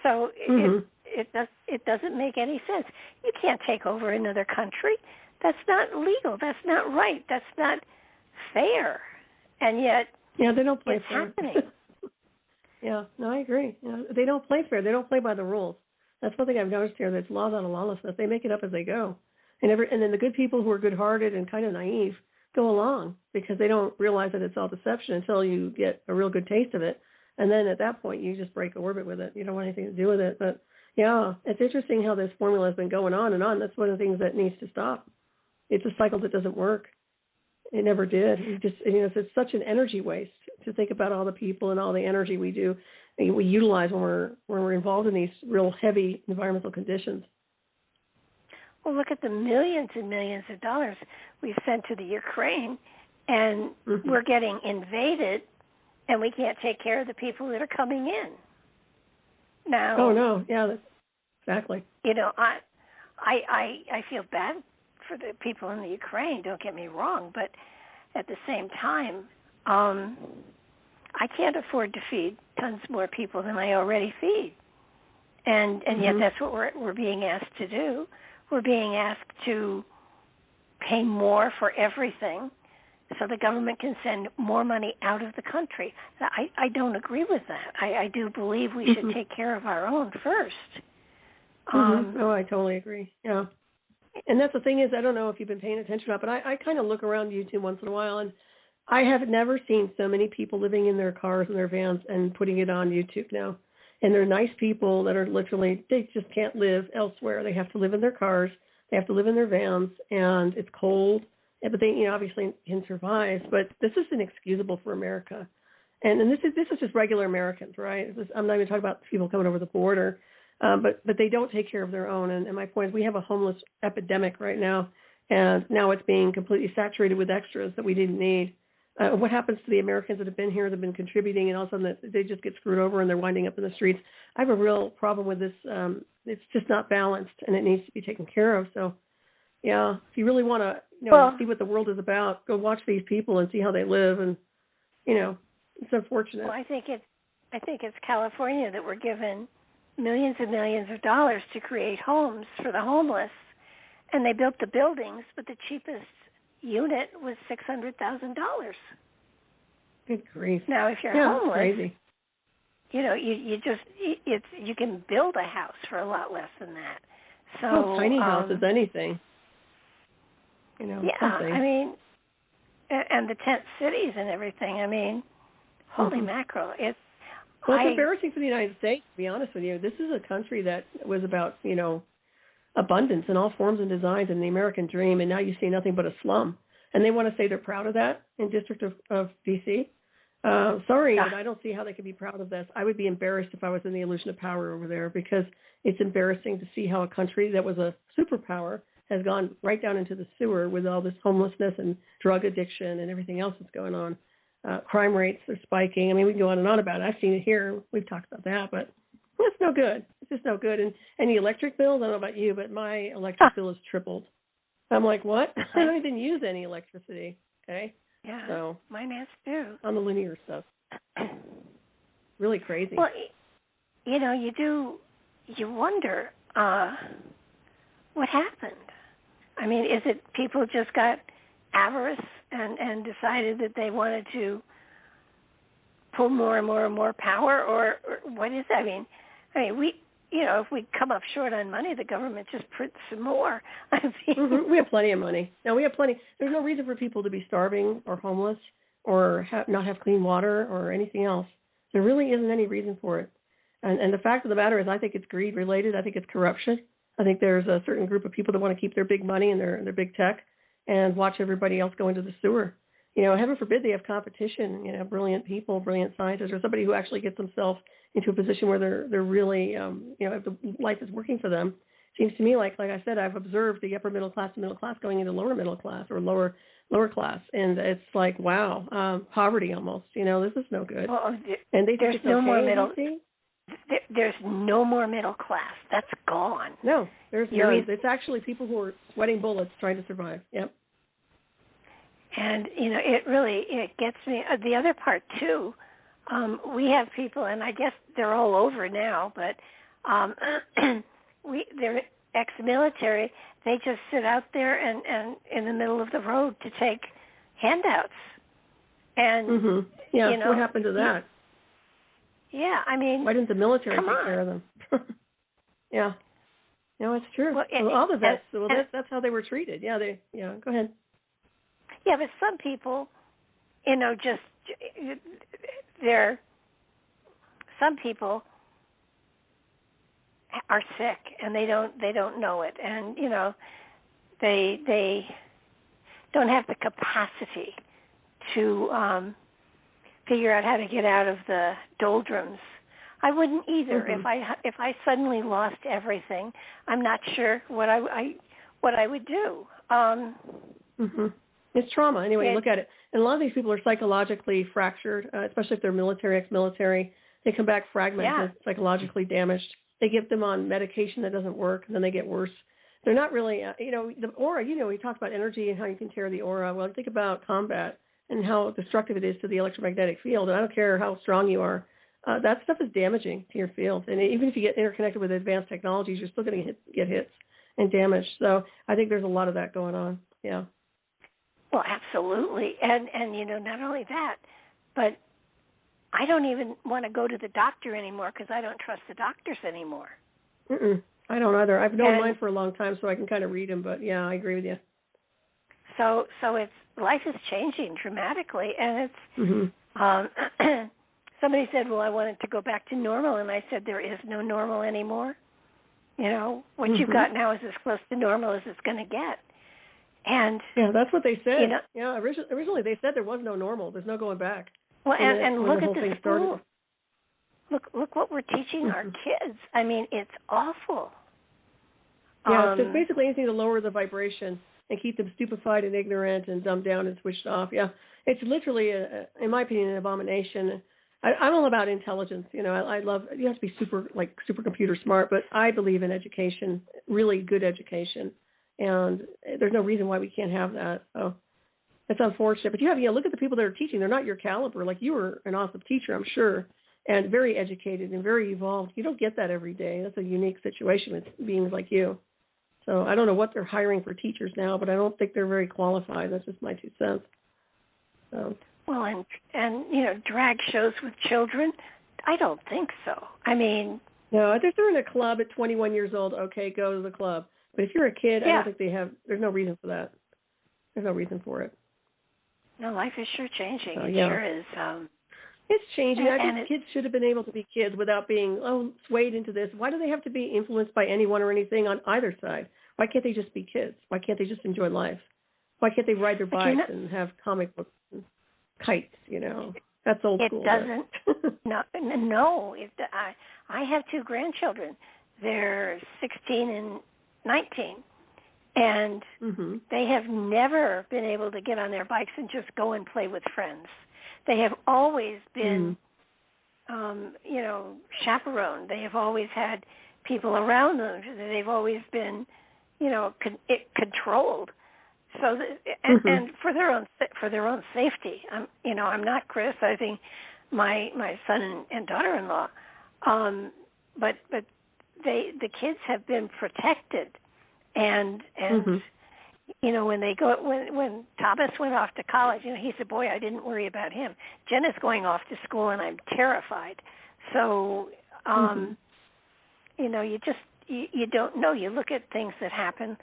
So it doesn't make any sense. You can't take over another country. That's not legal. That's not right. That's not fair. And yet,
they don't play
it's
fair.
happening.
Yeah, no, I agree. They don't play fair. They don't play by the rules. That's one thing I've noticed here. That's laws out of lawlessness. They make it up as they go, and then the good people who are good-hearted and kind of naive go along because they don't realize that it's all deception until you get a real good taste of it. And then at that point, you just break orbit with it. You don't want anything to do with it. But, yeah, it's interesting how this formula has been going on and on. That's one of the things that needs to stop. It's a cycle that doesn't work. It never did. It's such an energy waste to think about all the people and all the energy we utilize when we're involved in these real heavy environmental conditions.
Well, look at the millions and millions of dollars we've sent to the Ukraine, and we're getting invaded, and we can't take care of the people that are coming in. Now,
oh no, yeah, exactly.
You know, I feel bad for the people in the Ukraine. Don't get me wrong, but at the same time, I can't afford to feed tons more people than I already feed, and yet that's what we're being asked to do. We're being asked to pay more for everything so the government can send more money out of the country. I don't agree with that. I do believe we should take care of our own first.
Oh, I totally agree. Yeah. And that's the thing is, I don't know if you've been paying attention or not, but I kind of look around YouTube once in a while, and I have never seen so many people living in their cars and their vans and putting it on YouTube now. And they're nice people that are literally, they just can't live elsewhere. They have to live in their cars. They have to live in their vans, and it's cold. But they, obviously can survive. But this is inexcusable for America. And this is just regular Americans, right? I'm not even talking about people coming over the border. But they don't take care of their own. And my point is we have a homeless epidemic right now, and now it's being completely saturated with extras that we didn't need. What happens to the Americans that have been here, that have been contributing, and all of a sudden they just get screwed over and they're winding up in the streets? I have a real problem with this. It's just not balanced, and it needs to be taken care of. So, yeah, if you really want to see what the world is about, go watch these people and see how they live. And, it's unfortunate.
Well, I think it's California that we're given millions and millions of dollars to create homes for the homeless, and they built the buildings, but the cheapest unit was $600,000.
Good grief!
Now, if you're homeless,
that's crazy.
you can build a house for a lot less than that. So
tiny house is anything.
Yeah,
something.
I mean, and the tent cities and everything. I mean, holy mackerel! It's
embarrassing for the United States, to be honest with you. This is a country that was about, abundance in all forms and designs and the American dream, and now you see nothing but a slum. And they want to say they're proud of that in District of D.C. Sorry, but I don't see how they could be proud of this. I would be embarrassed if I was in the illusion of power over there, because it's embarrassing to see how a country that was a superpower has gone right down into the sewer with all this homelessness and drug addiction and everything else that's going on. Crime rates are spiking. I mean, we can go on and on about it. I've seen it here. We've talked about that, but it's no good. It's just no good. And the electric bills, I don't know about you, but my electric bill has tripled. I'm like, what? I don't even use any electricity. Okay.
Yeah.
So
mine has too.
On the linear stuff. Really crazy.
Well, you wonder what happened. I mean, is it people just got avarice and decided that they wanted to pull more and more and more power, or what is that? I mean, we. If we come up short on money, the government just prints some more. I mean,
we have plenty of money. No, we have plenty. There's no reason for people to be starving or homeless or not have clean water or anything else. There really isn't any reason for it. And the fact of the matter is, I think it's greed related. I think it's corruption. I think there's a certain group of people that want to keep their big money and their big tech and watch everybody else go into the sewer. Heaven forbid they have competition, brilliant people, brilliant scientists, or somebody who actually gets themselves into a position where they're really, if the life is working for them. Seems to me like I said, I've observed the upper middle class going into lower middle class or lower class, and it's like, wow, poverty almost. This is no good.
Well,
and they
there's
think it's
no
okay,
more middle. There's no more middle class. That's gone.
No, there's it's actually people who are sweating bullets trying to survive. Yep.
And, it gets me. The other part, too, we have people, and I guess they're all over now, but they're ex-military. They just sit out there and in the middle of the road to take handouts. And,
yeah, what happened to that?
Yeah, I mean.
Why didn't the military take care of them? Yeah. No, it's true. Well, all the vets, that's how they were treated. Yeah, go ahead.
Yeah, but some people, some people are sick and they don't know it, and they don't have the capacity to figure out how to get out of the doldrums. I wouldn't either. If I suddenly lost everything, I'm not sure what I would do.
It's trauma. Anyway, look at it. And a lot of these people are psychologically fractured, especially if they're military, ex-military. They come back fragmented, psychologically damaged. They get them on medication that doesn't work, and then they get worse. They're not really, the aura, we talked about energy and how you can tear the aura. Well, think about combat and how destructive it is to the electromagnetic field. And I don't care how strong you are. That stuff is damaging to your field. And even if you get interconnected with advanced technologies, you're still going to get hits and damage. So I think there's a lot of that going on. Yeah.
Well, absolutely. And not only that, but I don't even want to go to the doctor anymore because I don't trust the doctors anymore.
I don't either. I've known mine for a long time, so I can kind of read them. But, yeah, I agree with you.
So life is changing dramatically. And it's somebody said, well, I wanted to go back to normal. And I said, there is no normal anymore. What you've got now is as close to normal as it's going to get. And
yeah, that's what they said. Originally they said there was no normal. There's no going back.
Well, and look at the school. Look what we're teaching our kids. I mean, it's awful.
Yeah, it's just basically anything to lower the vibration and keep them stupefied and ignorant and dumbed down and switched off. Yeah, it's literally, in my opinion, an abomination. I'm all about intelligence. I love. You have to be supercomputer smart, but I believe in education, really good education. And there's no reason why we can't have that. So it's unfortunate. But look at the people that are teaching. They're not your caliber. Like, you were an awesome teacher, I'm sure, and very educated and very evolved. You don't get that every day. That's a unique situation with beings like you. So I don't know what they're hiring for teachers now, but I don't think they're very qualified. That's just my 2 cents. So.
Well, and drag shows with children. I don't think so. I mean,
no, if they're in a club at 21 years old, okay, go to the club. But if you're a kid, I don't think there's no reason for that. There's no reason for it.
No, life is sure changing. It
yeah.
sure is.
It's changing. I think kids should have been able to be kids without being swayed into this. Why do they have to be influenced by anyone or anything on either side? Why can't they just be kids? Why can't they just enjoy life? Why can't they ride their bikes and have comic books and kites? That's old school.
It doesn't. No. I have 2 grandchildren. They're 16 and 19, and they have never been able to get on their bikes and just go and play with friends. They have always been, chaperoned. They have always had people around them. They've always been, controlled. So, and for their own safety. I'm not criticizing my son and daughter-in-law, but the kids have been protected, and when Thomas went off to college, he said, "Boy, I didn't worry about him. Jenna's going off to school, and I'm terrified." So, you don't know. You look at things that happen,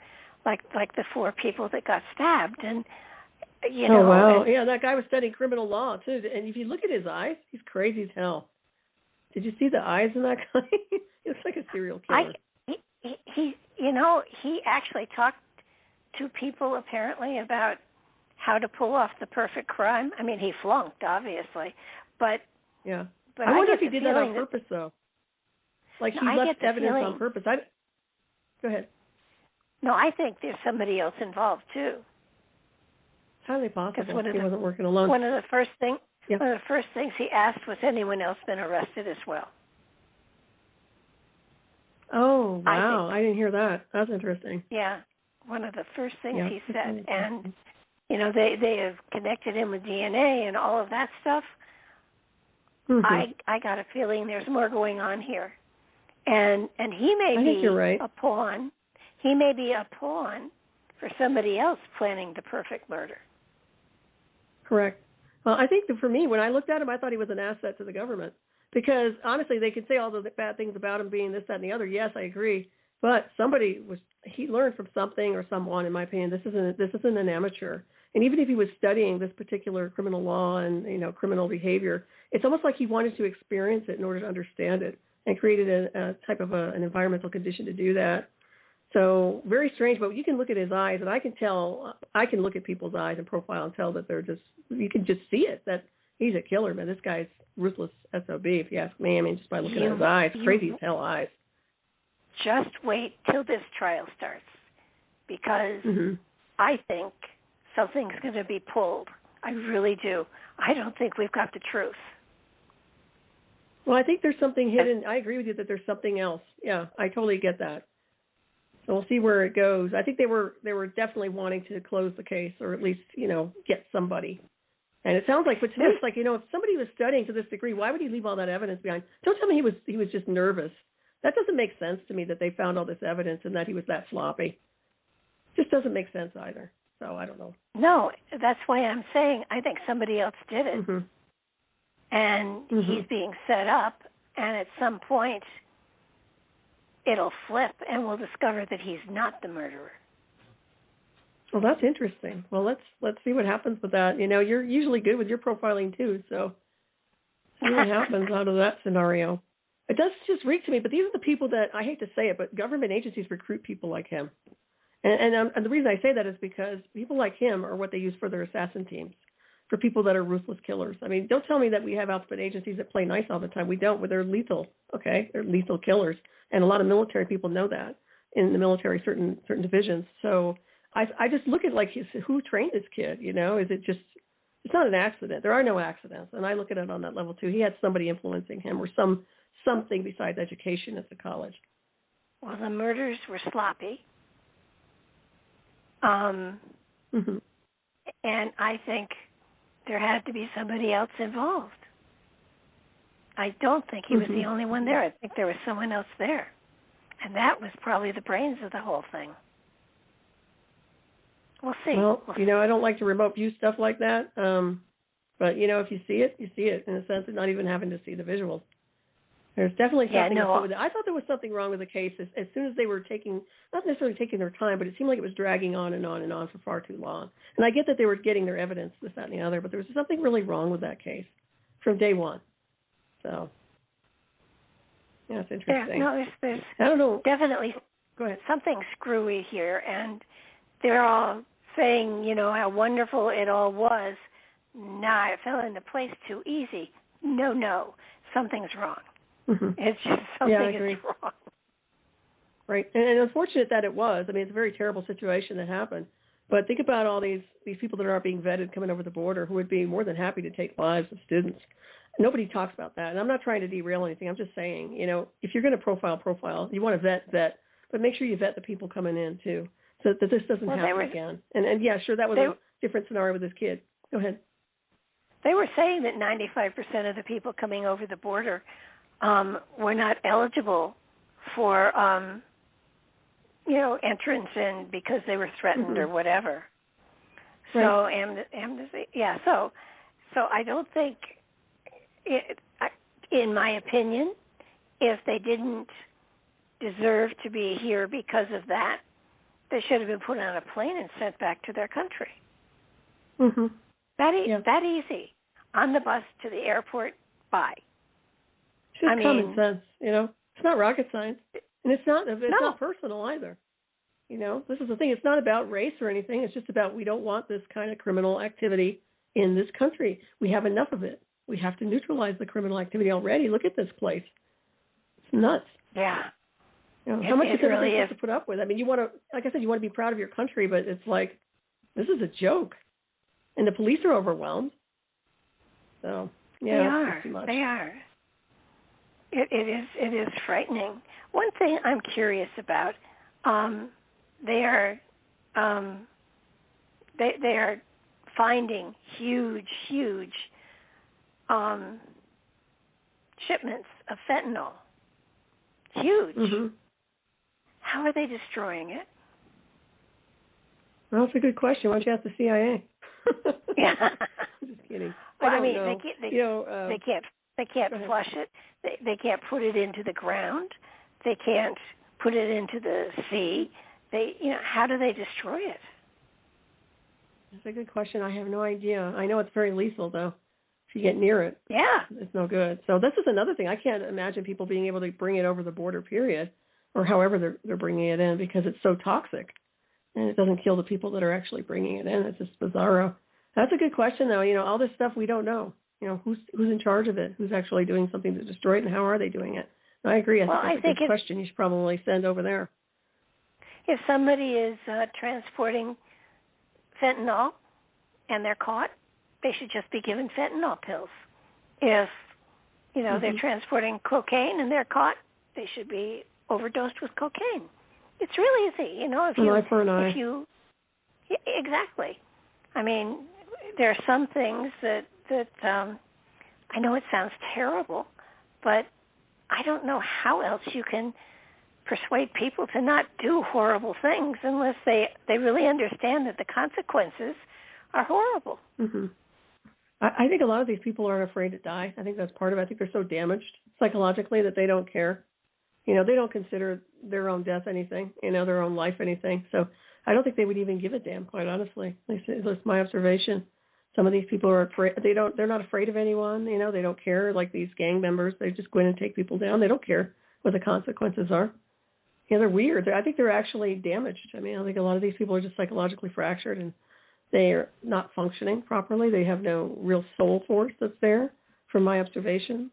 like the 4 people that got stabbed, and
Oh wow! Yeah, that guy was studying criminal law too. And if you look at his eyes, he's crazy as hell. Did you see the eyes in that guy? He looks like a serial killer.
He actually talked to people apparently about how to pull off the perfect crime. I mean, he flunked, obviously, but
yeah. But I wonder if he did that on purpose, though. Like he left evidence on purpose. Go ahead.
No, I think there's somebody else involved too.
It's highly possible. He wasn't working alone.
One of the first things he asked was, anyone else been arrested as well?
Oh wow! I didn't hear that. That's interesting.
Yeah, one of the first things he said, and they have connected him with DNA and all of that stuff. I got a feeling there's more going on here, and he may be a pawn. He may be a pawn for somebody else planning the perfect murder.
Correct. Well, I think that for me, when I looked at him, I thought he was an asset to the government. Because honestly, they could say all the bad things about him being this, that, and the other. Yes, I agree. But he learned from something or someone, in my opinion. This isn't an amateur. And even if he was studying this particular criminal law and criminal behavior, it's almost like he wanted to experience it in order to understand it, and created a type of an environmental condition to do that. So very strange. But you can look at his eyes, and I can look at people's eyes and profile and tell that you can just see it, that he's a killer, man. This guy's ruthless SOB, if you ask me. I mean, just by looking at his eyes, crazy as hell eyes.
Just wait till this trial starts, because I think something's going to be pulled. I really do. I don't think we've got the truth.
Well, I think there's something hidden. I agree with you that there's something else. Yeah, I totally get that. So we'll see where it goes. I think they were definitely wanting to close the case, or at least get somebody. And it sounds like, but to me, it's like, if somebody was studying to this degree, why would he leave all that evidence behind? Don't tell me he was just nervous. That doesn't make sense to me, that they found all this evidence and that he was that sloppy. Just doesn't make sense either. So I don't know.
No, that's why I'm saying I think somebody else did it. And he's being set up, and at some point it'll flip and we'll discover that he's not the murderer.
Well, that's interesting. Well, let's see what happens with that. You're usually good with your profiling too, so see what happens out of that scenario. It does just reek to me, but these are the people that, I hate to say it, but government agencies recruit people like him. And the reason I say that is because people like him are what they use for their assassin teams, for people that are ruthless killers. I mean, don't tell me that we have outfit agencies that play nice all the time. We don't, but they're lethal, okay? They're lethal killers. And a lot of military people know that in the military, certain divisions. So I just look at, who trained this kid, Is it just, it's not an accident. There are no accidents. And I look at it on that level, too. He had somebody influencing him, or something besides education at the college.
Well, the murders were sloppy. And I think there had to be somebody else involved. I don't think he was the only one there. I think there was someone else there. And that was probably the brains of the whole thing. We'll see.
Well, I don't like to remote view stuff like that. But, if you see it, you see it, in a sense of not even having to see the visuals. There's definitely something
no.
with it. I thought there was something wrong with the case as soon as they were not necessarily taking their time, but it seemed like it was dragging on and on and on for far too long. And I get that they were getting their evidence, this, that, and the other, but there was something really wrong with that case from day one. So, yeah, it's interesting.
Yeah, no, there's
I don't know.
Definitely
Go ahead.
something screwy here, and they're all saying, how wonderful it all was. Nah, it fell into place too easy. No, something's wrong. Mm-hmm. It's just something is wrong.
Right, and unfortunate that it was. I mean, it's a very terrible situation that happened. But think about all these people that aren't being vetted coming over the border who would be more than happy to take lives of students. Nobody talks about that. And I'm not trying to derail anything. I'm just saying, if you're going to profile, you want to vet, but make sure you vet the people coming in too, so that this doesn't happen again. And yeah, sure, that was a different scenario with this kid. Go ahead.
They were saying that 95% of the people coming over the border were not eligible for, entrance in because they were threatened or whatever. Right. So amnesty, yeah. So I don't think, in my opinion, if they didn't deserve to be here because of that, they should have been put on a plane and sent back to their country.
Mm-hmm.
That easy. On the bus to the airport, bye.
It's just common sense, It's not rocket science. And it's not personal either. This is the thing. It's not about race or anything. It's just about we don't want this kind of criminal activity in this country. We have enough of it. We have to neutralize the criminal activity already. Look at this place. It's nuts.
Yeah.
How much is everybody supposed to put up with? I mean, you want to, like I said, you want to be proud of your country, but it's like, this is a joke. And the police are overwhelmed. So, yeah.
They are. It is frightening. One thing I'm curious about, they are finding huge shipments of fentanyl. Huge. Mm-hmm. How are they destroying it?
Well, that's a good question. Why don't you ask the CIA?
Yeah.
I'm just kidding.
Well,
I know.
They can't flush it. They can't put it into the ground. They can't put it into the sea. How do they destroy it?
That's a good question. I have no idea. I know it's very lethal, though. If you get near it, it's no good. So this is another thing. I can't imagine people being able to bring it over the border, period, or however they're bringing it in, because it's so toxic, and it doesn't kill the people that are actually bringing it in. It's just bizarro. That's a good question, though. All this stuff we don't know. Who's in charge of it? Who's actually doing something to destroy it, and how are they doing it? I agree. I think that's a good question you should probably send over there.
If somebody is transporting fentanyl and they're caught, they should just be given fentanyl pills. If, they're transporting cocaine and they're caught, they should be overdosed with cocaine. It's really easy, if you exactly. I mean, there are some things that I know it sounds terrible, but I don't know how else you can persuade people to not do horrible things unless they really understand that the consequences are horrible.
Mm-hmm. I think a lot of these people aren't afraid to die. I think that's part of it. I think they're so damaged psychologically that they don't care. They don't consider their own death anything, their own life anything. So I don't think they would even give a damn, quite honestly. That's my observation. Some of these people are afraid. They're not afraid of anyone. They don't care. Like these gang members, they just go in and take people down. They don't care what the consequences are. They're weird. I think they're actually damaged. I mean, I think a lot of these people are just psychologically fractured and they're not functioning properly. They have no real soul force that's there, from my observation.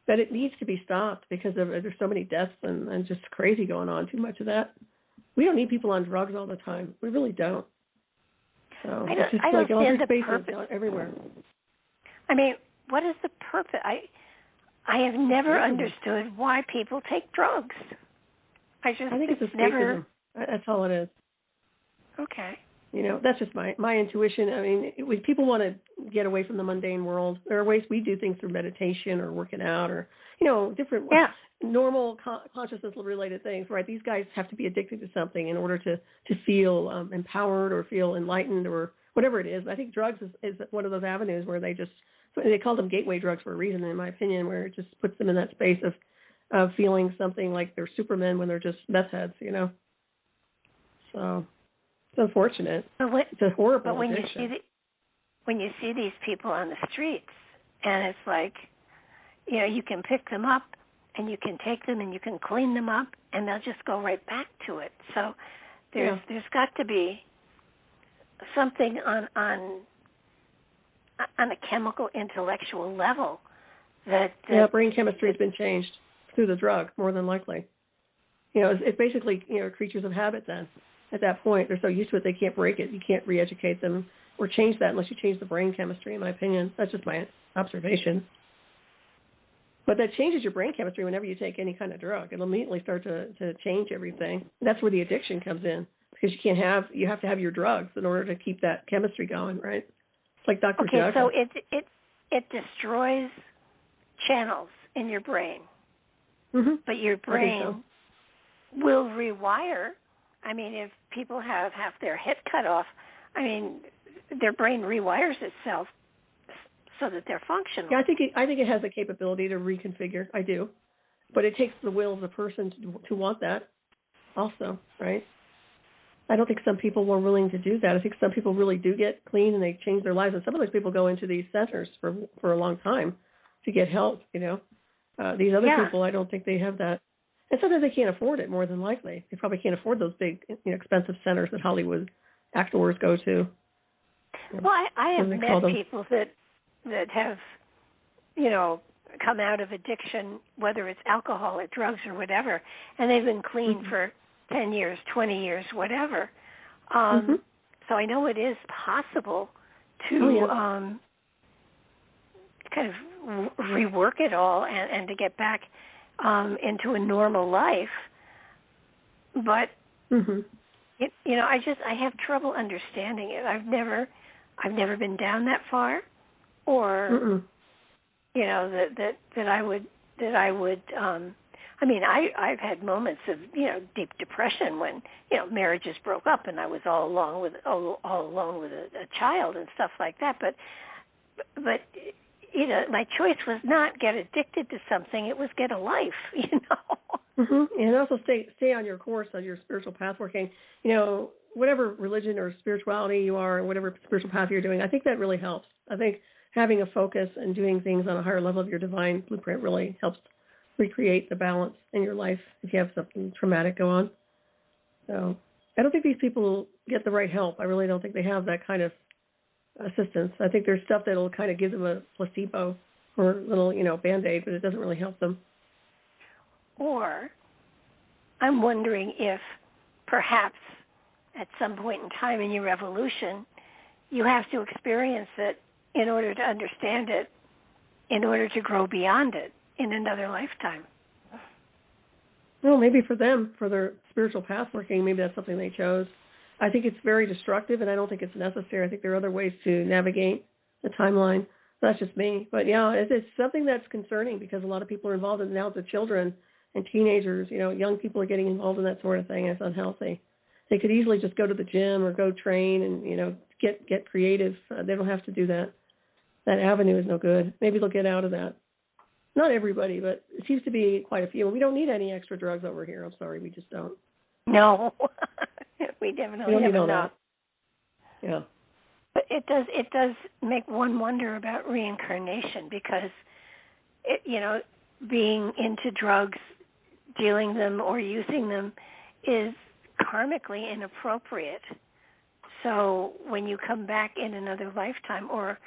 But it needs to be stopped because there's so many deaths and just crazy going on. Too much of that. We don't need people on drugs all the time. We really don't. So it's just like all these spaces everywhere.
I mean, what is the purpose? I have never understood why people take drugs. I think
it's escapism. That's all it is.
Okay.
That's just my intuition. I mean, when people want to get away from the mundane world, there are ways we do things through meditation or working out or, different normal consciousness-related things, right? These guys have to be addicted to something in order to feel empowered or feel enlightened or whatever it is. I think drugs is one of those avenues where they call them gateway drugs for a reason, in my opinion, where it just puts them in that space of of feeling something like they're Supermen when they're just meth heads, So it's unfortunate. It's a horrible
But when
addiction.
you see these people on the streets, and it's like, you can pick them up, and you can take them, and you can clean them up, and they'll just go right back to it. So there's got to be something on a chemical, intellectual level that
brain chemistry has been changed through the drug, more than likely. It's basically, creatures of habit then. At that point, they're so used to it, they can't break it. You can't re-educate them or change that unless you change the brain chemistry, in my opinion. That's just my observation. But that changes your brain chemistry whenever you take any kind of drug. It'll immediately start to change everything. And that's where the addiction comes in, because you have to have your drugs in order to keep that chemistry going, right? It's like Dr. Jekyll.
So it destroys channels in your brain.
Mm-hmm.
But your brain will rewire. I mean, if people have their head cut off, their brain rewires itself so that they're functional.
Yeah, I think it has the capability to reconfigure. I do, but it takes the will of the person to want that, also, right? I don't think some people were willing to do that. I think some people really do get clean and they change their lives, and some of those people go into these centers for a long time to get help. These other people, I don't think they have that. And sometimes they can't afford it, more than likely. They probably can't afford those big, expensive centers that Hollywood actors go to.
Well, I have met people that have, come out of addiction, whether it's alcohol or drugs or whatever, and they've been clean for 10 years, 20 years, whatever. So I know it is possible to kind of rework it all and to get back into a normal life. But I have trouble understanding it. I've never been down that far, or that I would. I've had moments of deep depression when marriages broke up and I was all alone with a child and stuff like that. But my choice was not get addicted to something; it was get a life.
And also stay on your course, on your spiritual path, working. Whatever religion or spirituality you are, and whatever spiritual path you're doing, I think that really helps. I think having a focus and doing things on a higher level of your divine blueprint really helps recreate the balance in your life if you have something traumatic go on. So I don't think these people get the right help. I really don't think they have that kind of assistance. I think there's stuff that'll kind of give them a placebo or a little, Band-Aid, but it doesn't really help them.
Or I'm wondering if perhaps at some point in time in your evolution, you have to experience it in order to understand it, in order to grow beyond it in another lifetime.
Well, maybe for them, for their spiritual path working, maybe that's something they chose. I think it's very destructive, and I don't think it's necessary. I think there are other ways to navigate the timeline. That's just me. But, it's something that's concerning because a lot of people are involved in it now. The children and teenagers, young people are getting involved in that sort of thing, and it's unhealthy. They could easily just go to the gym or go train and, get creative. They don't have to do that. That avenue is no good. Maybe they'll get out of that. Not everybody, but it seems to be quite a few. We don't need any extra drugs over here. I'm sorry, we just don't.
No, we definitely don't need all that.
Yeah.
But it does make one wonder about reincarnation because, being into drugs, dealing them or using them is karmically inappropriate. So when you come back in another lifetime or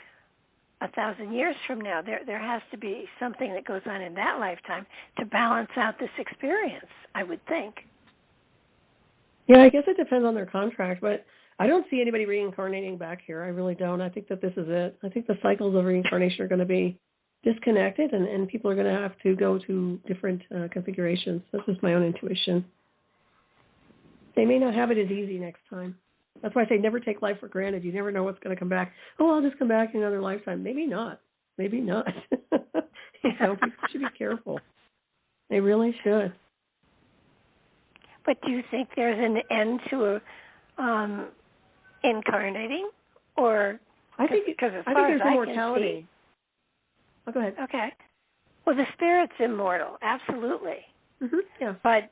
1,000 years from now, there has to be something that goes on in that lifetime to balance out this experience, I would think.
Yeah, I guess it depends on their contract, but I don't see anybody reincarnating back here. I really don't. I think that this is it. I think the cycles of reincarnation are going to be disconnected, and people are going to have to go to different configurations. That's just my own intuition. They may not have it as easy next time. That's why I say never take life for granted. You never know what's going to come back. Oh, I'll just come back in another lifetime. Maybe not. Maybe not. People should be careful. They really should.
But do you think there's an end to incarnating, or
I think there's immortality. Oh, go ahead.
Okay. Well, the spirit's immortal, absolutely.
Mm-hmm. Yeah.
But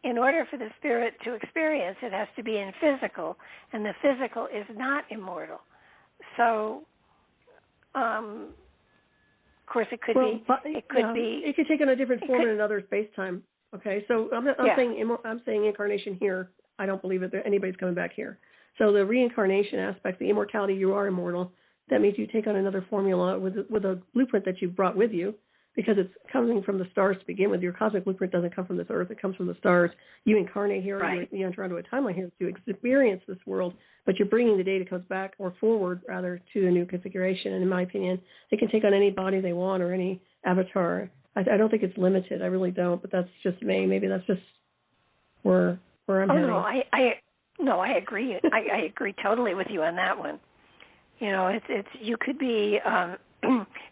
in order for the spirit to experience, it has to be in physical, and the physical is not immortal. So, of course, it could be. It could be.
It could take on a different form in another space-time. Okay, so I'm saying incarnation here. I don't believe that anybody's coming back here. So the reincarnation aspect, the immortality, you are immortal. That means you take on another formula with a blueprint that you brought with you, because it's coming from the stars to begin with. Your cosmic blueprint doesn't come from this earth; it comes from the stars. You incarnate here,
right.
you enter onto a timeline here to experience this world, but you're bringing the data comes back or forward rather to a new configuration. And in my opinion, they can take on any body they want or any avatar. I don't think it's limited. I really don't. But that's just me. Maybe that's just where I'm heading.
No, I agree. I agree totally with you on that one. You know, it's you could be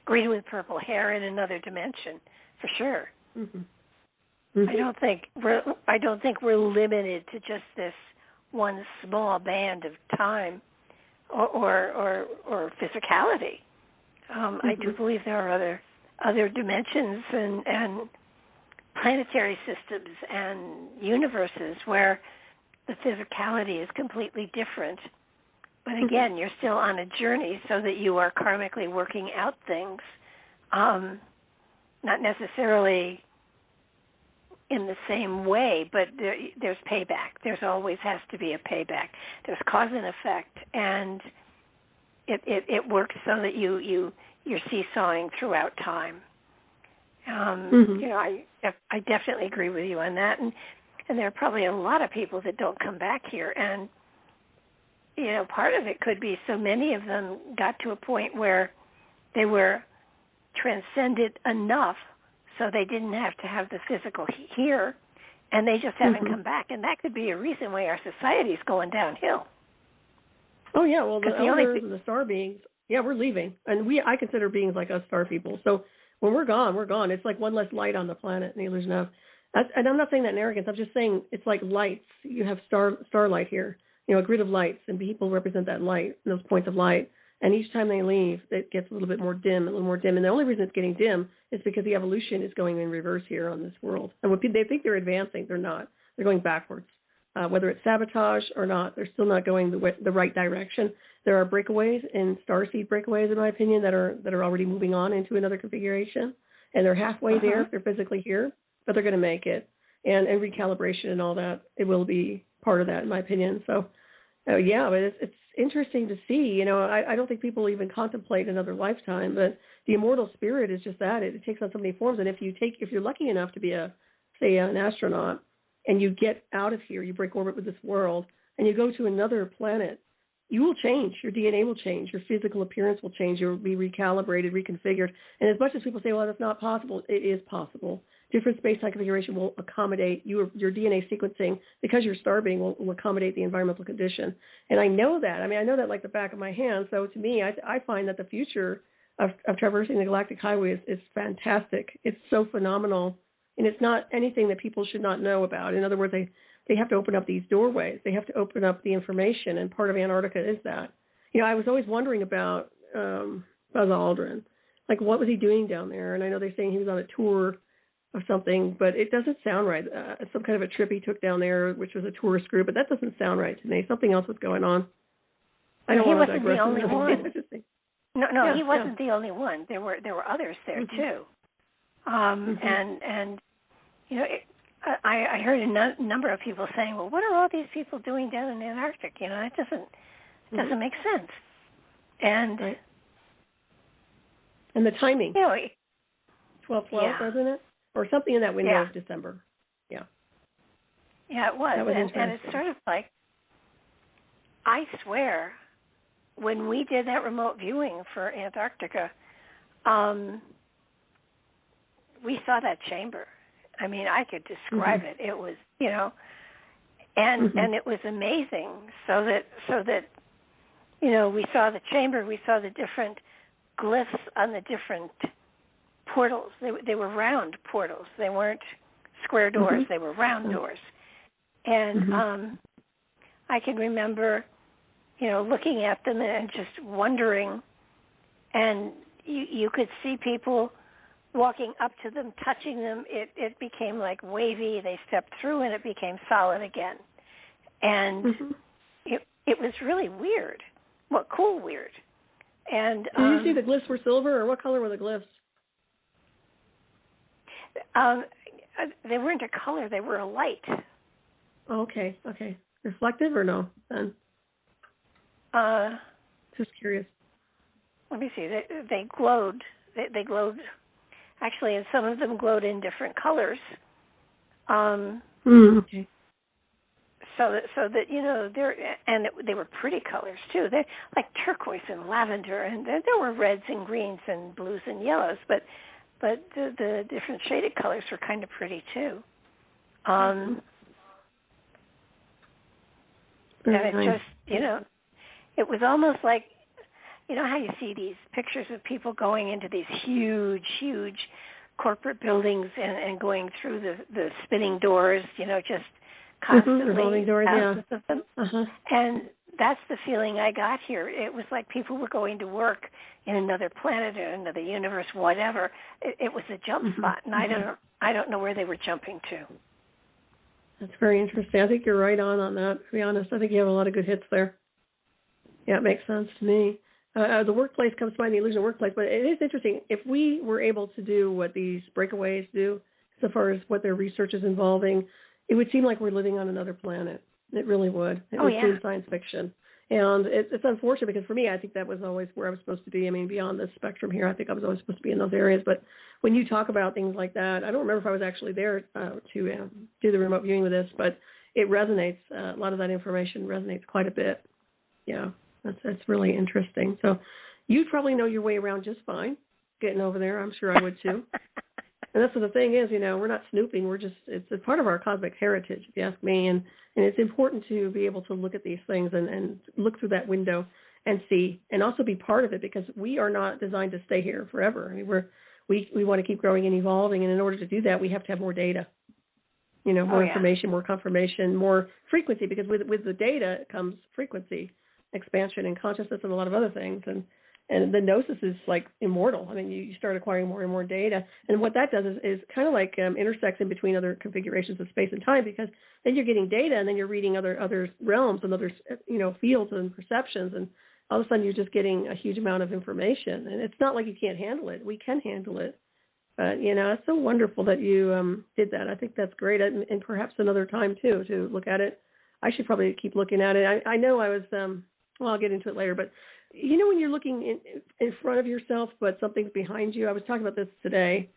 green with purple hair in another dimension, for sure.
Mm-hmm. Mm-hmm.
I don't think we're limited to just this one small band of time or physicality. I do believe there are other dimensions and planetary systems and universes where the physicality is completely different. But again, you're still on a journey so that you are karmically working out things, not necessarily in the same way, but there's payback. There's always has to be a payback. There's cause and effect, and it works so that you're seesawing throughout time. You know, I definitely agree with you on that, and there are probably a lot of people that don't come back here, and you know, part of it could be so many of them got to a point where they were transcended enough so they didn't have to have the physical here, and they just haven't come back, and that could be a reason why our society is going downhill.
Oh yeah, well the elders and the star beings, we're leaving, and I consider beings like us star people. So when we're gone, we're gone. It's like one less light on the planet, the illusion of. And I'm not saying that in arrogance. I'm just saying it's like lights. You have starlight here, you know, a grid of lights, and people represent that light, those points of light. And each time they leave, it gets a little bit more dim, And the only reason it's getting dim is because the evolution is going in reverse here on this world. And when they think they're advancing, they're not. They're going backwards. Whether it's sabotage or not, they're still not going the right direction. There are breakaways and starseed breakaways, in my opinion, that are already moving on into another configuration, and they're halfway there if they're physically here, but they're going to make it. And recalibration and all that, it will be part of that, in my opinion. So, but it's interesting to see. You know, I don't think people even contemplate another lifetime, but the immortal spirit is just that. It takes on so many forms, and if you're lucky enough to be an astronaut, and you get out of here, you break orbit with this world, and you go to another planet, you will change. Your DNA will change. Your physical appearance will change. You'll be recalibrated, reconfigured. And as much as people say, well, that's not possible, it is possible. Different space-time configuration will accommodate your DNA sequencing, because your star being will accommodate the environmental condition. And I know that. I mean, I know that like the back of my hand. So to me, I find that the future of traversing the galactic highway is fantastic. It's so phenomenal. And it's not anything that people should not know about. In other words, they have to open up these doorways. They have to open up the information, and part of Antarctica is that. You know, I was always wondering about Buzz Aldrin. Like, what was he doing down there? And I know they're saying he was on a tour of something, but it doesn't sound right. Some kind of a trip he took down there, which was a tourist group, but that doesn't sound right to me. Something else was going on. I don't want to digress.
He wasn't the only one. He wasn't the only one. There were others there too. And you know, I heard a number of people saying, well, what are all these people doing down in Antarctic? You know, it doesn't make sense. And and the timing, you know, 12/12, wasn't it, or something in that window of December? Yeah, it was. And it's sort of like, I swear, when we did that remote viewing for Antarctica, we saw that chamber. I mean, I could describe it. It was, you know, and it was amazing. So that, you know, we saw the chamber. We saw the different glyphs on the different portals. They were round portals. They weren't square doors. They were round doors. And I can remember, you know, looking at them and just wondering. And you could see people walking up to them, touching them, it became like wavy. They stepped through and it became solid again. And it was really weird. Well, cool weird. And
did you see the glyphs were silver, or what color were the glyphs?
They weren't a color. They were a light.
Oh, okay. Reflective or no? Then. Just curious.
Let me see. They glowed. They glowed. Actually, and some of them glowed in different colors.
Okay.
So that they were pretty colors too. They like turquoise and lavender, and there were reds and greens and blues and yellows, but the different shaded colors were kind of pretty too. And it just, it was almost like, how you see these pictures of people going into these huge corporate buildings and going through the spinning doors, just constantly,
revolving doors,
thousands of them. And that's the feeling I got here. It was like people were going to work in another planet or another universe, whatever. It was a jump spot, and I don't know where they were jumping to.
That's very interesting. I think you're right on that, to be honest. I think you have a lot of good hits there. Yeah, it makes sense to me. The workplace comes to mind, the illusion of workplace, but it is interesting. If we were able to do what these breakaways do, so far as what their research is involving, it would seem like we're living on another planet. It really would. It would seem science fiction. And it's unfortunate because for me, I think that was always where I was supposed to be. I mean, beyond the spectrum here, I think I was always supposed to be in those areas. But when you talk about things like that, I don't remember if I was actually there to do the remote viewing with this, but it resonates. A lot of that information resonates quite a bit. Yeah, that's really interesting. So you'd probably know your way around just fine getting over there. I'm sure I would too. And that's what the thing is, we're not snooping. It's a part of our cosmic heritage, if you ask me. And it's important to be able to look at these things and look through that window and see, and also be part of it, because we are not designed to stay here forever. I mean, we want to keep growing and evolving. And in order to do that, we have to have more data, more information, more confirmation, more frequency, because with the data comes frequency, expansion, and consciousness, and a lot of other things. And the gnosis is like immortal. I mean, you start acquiring more and more data. And what that does is kind of like intersects in between other configurations of space and time, because then you're getting data and then you're reading other realms and other, fields and perceptions. And all of a sudden you're just getting a huge amount of information. And it's not like you can't handle it. We can handle it. But, it's so wonderful that you did that. I think that's great. And perhaps another time, too, to look at it. I should probably keep looking at it. I know I was, I'll get into it later, but when you're looking in front of yourself, but something's behind you. I was talking about this today,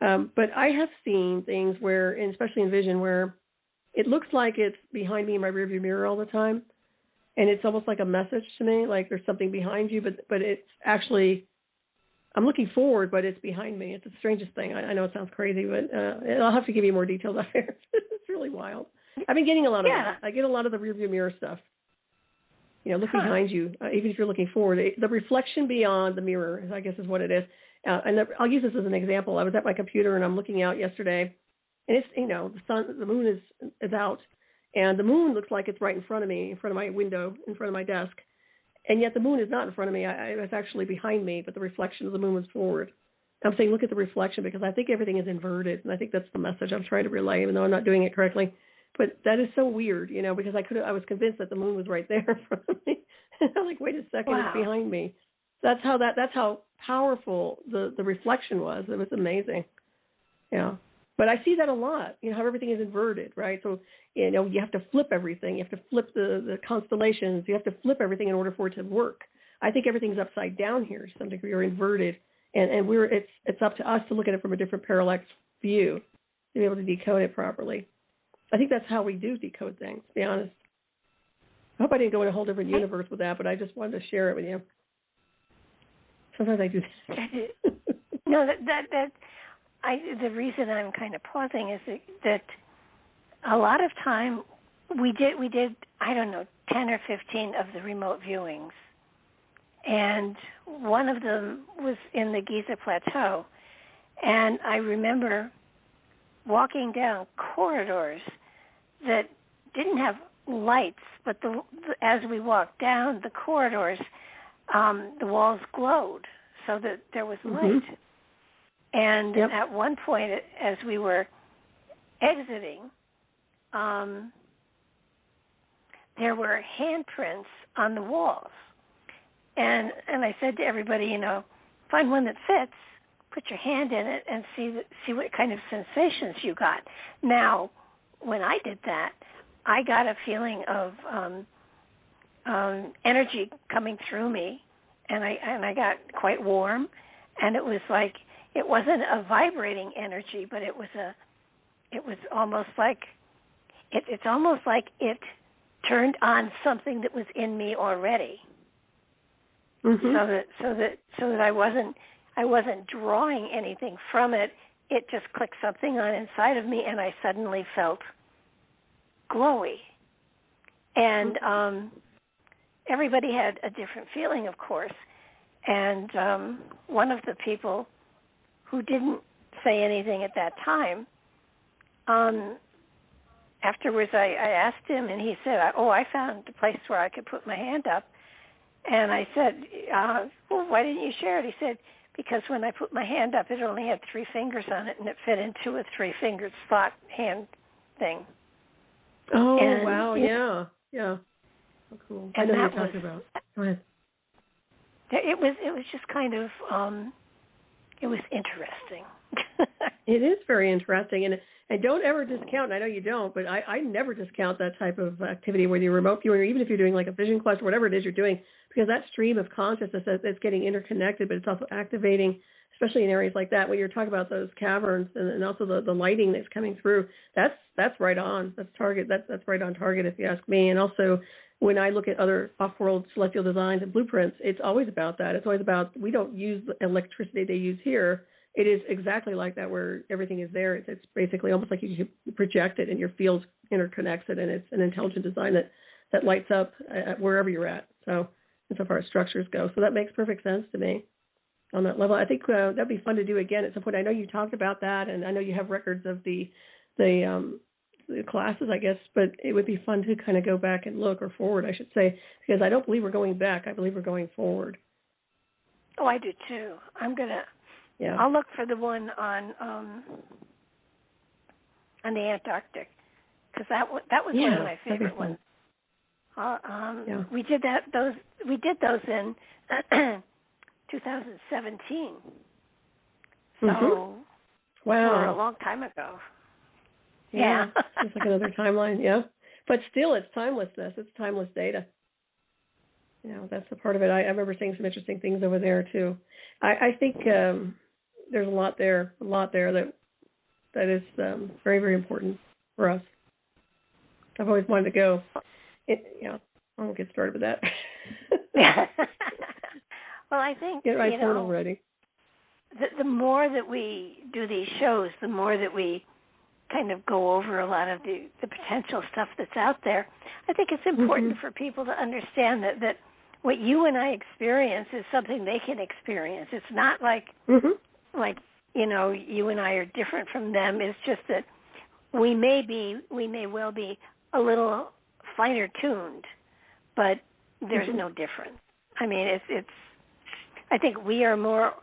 but I have seen things where, and especially in vision, where it looks like it's behind me in my rearview mirror all the time, and it's almost like a message to me, like there's something behind you, but it's actually, I'm looking forward, but it's behind me. It's the strangest thing. I know it sounds crazy, but I'll have to give you more details out there. It's really wild. I've been getting a lot of that. I get a lot of the rearview mirror stuff. Look behind you, even if you're looking forward. The reflection beyond the mirror, I guess, is what it is. And I'll use this as an example. I was at my computer and I'm looking out yesterday, and it's, the moon is out, and the moon looks like it's right in front of me, in front of my window, in front of my desk. And yet the moon is not in front of me. It's actually behind me, but the reflection of the moon was forward. I'm saying look at the reflection, because I think everything is inverted, and I think that's the message I'm trying to relay, even though I'm not doing it correctly. But that is so weird, because I was convinced that the moon was right there in front of me. I'm like, wait a second, it's behind me. That's how powerful the reflection was. It was amazing. Yeah. But I see that a lot, how everything is inverted, right? So, you have to flip everything. You have to flip the constellations. You have to flip everything in order for it to work. I think everything's upside down here to some degree, or inverted. And it's up to us to look at it from a different parallax view to be able to decode it properly. I think that's how we do decode things, to be honest. I hope I didn't go in a whole different universe with that, but I just wanted to share it with you. Sometimes I do that.
No, the reason I'm kind of pausing is that a lot of time we did, I don't know, 10 or 15 of the remote viewings. And one of them was in the Giza Plateau. And I remember walking down corridors that didn't have lights, but as we walked down the corridors, the walls glowed so that there was light. And at one point, as we were exiting, there were handprints on the walls. And I said to everybody, find one that fits, put your hand in it, and see what kind of sensations you got. Now, when I did that, I got a feeling of energy coming through me, and I got quite warm, and it was like, it wasn't a vibrating energy, but it was almost like it's almost like it turned on something that was in me already. Mm-hmm. So that I wasn't drawing anything from it. It just clicked something on inside of me, and I suddenly felt glowy. And everybody had a different feeling, of course. And one of the people who didn't say anything at that time, afterwards I asked him, and he said, I found a place where I could put my hand up. And I said, well, why didn't you share it? He said, because when I put my hand up, it only had 3 fingers on it, and it fit into a 3-fingered slot hand thing.
Oh, and, wow, yeah. Oh, cool. I know what you're talking about. Go ahead.
It was just kind of, it was interesting.
It is very interesting, and don't ever discount, I know you don't, but I never discount that type of activity, whether you're remote viewing or even if you're doing like a vision quest or whatever it is you're doing, because that stream of consciousness that's getting interconnected, but it's also activating, especially in areas like that, when you're talking about those caverns and also the lighting that's coming through, that's right on. That's right on target if you ask me. And also when I look at other off-world celestial designs and blueprints, it's always about that. It's always about, we don't use the electricity they use here. It is exactly like that where everything is there. It's basically almost like you project it and your field interconnects it, and it's an intelligent design that lights up wherever you're at. So as far as structures go. So that makes perfect sense to me on that level. I think that'd be fun to do again at some point. I know you talked about that, and I know you have records of the classes, I guess, but it would be fun to kind of go back and look, or forward, I should say, because I don't believe we're going back. I believe we're going forward.
Oh, I do too. I'll look for the one on the Antarctic, because that was one of my favorite ones. We did those in 2017. So
wow,
a long time ago.
Yeah. It's like another timeline, yeah. But still, it's timelessness. It's timeless data. That's a part of it. I remember seeing some interesting things over there, too. I think there's a lot there that is very, very important for us. I've always wanted to go. I won't get started with that.
Well, I think,
get my portal ready.
The more that we do these shows, the more that we kind of go over a lot of the potential stuff that's out there. I think it's important for people to understand that what you and I experience is something they can experience. It's not like you and I are different from them. It's just that we may well be a little finer tuned, but there's no difference. I mean, it's. I think we are more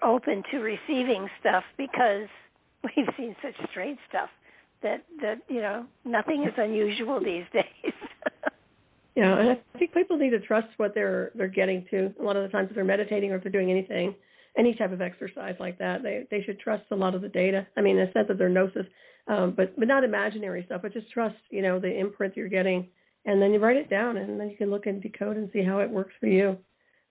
open to receiving stuff because we've seen such strange stuff that nothing is unusual these days.
Yeah, and I think people need to trust what they're getting to. A lot of the times if they're meditating or if they're doing any type of exercise like that, they should trust a lot of the data. I mean, in the sense of their gnosis, but not imaginary stuff, but just trust, the imprint you're getting, and then you write it down, and then you can look and decode and see how it works for you.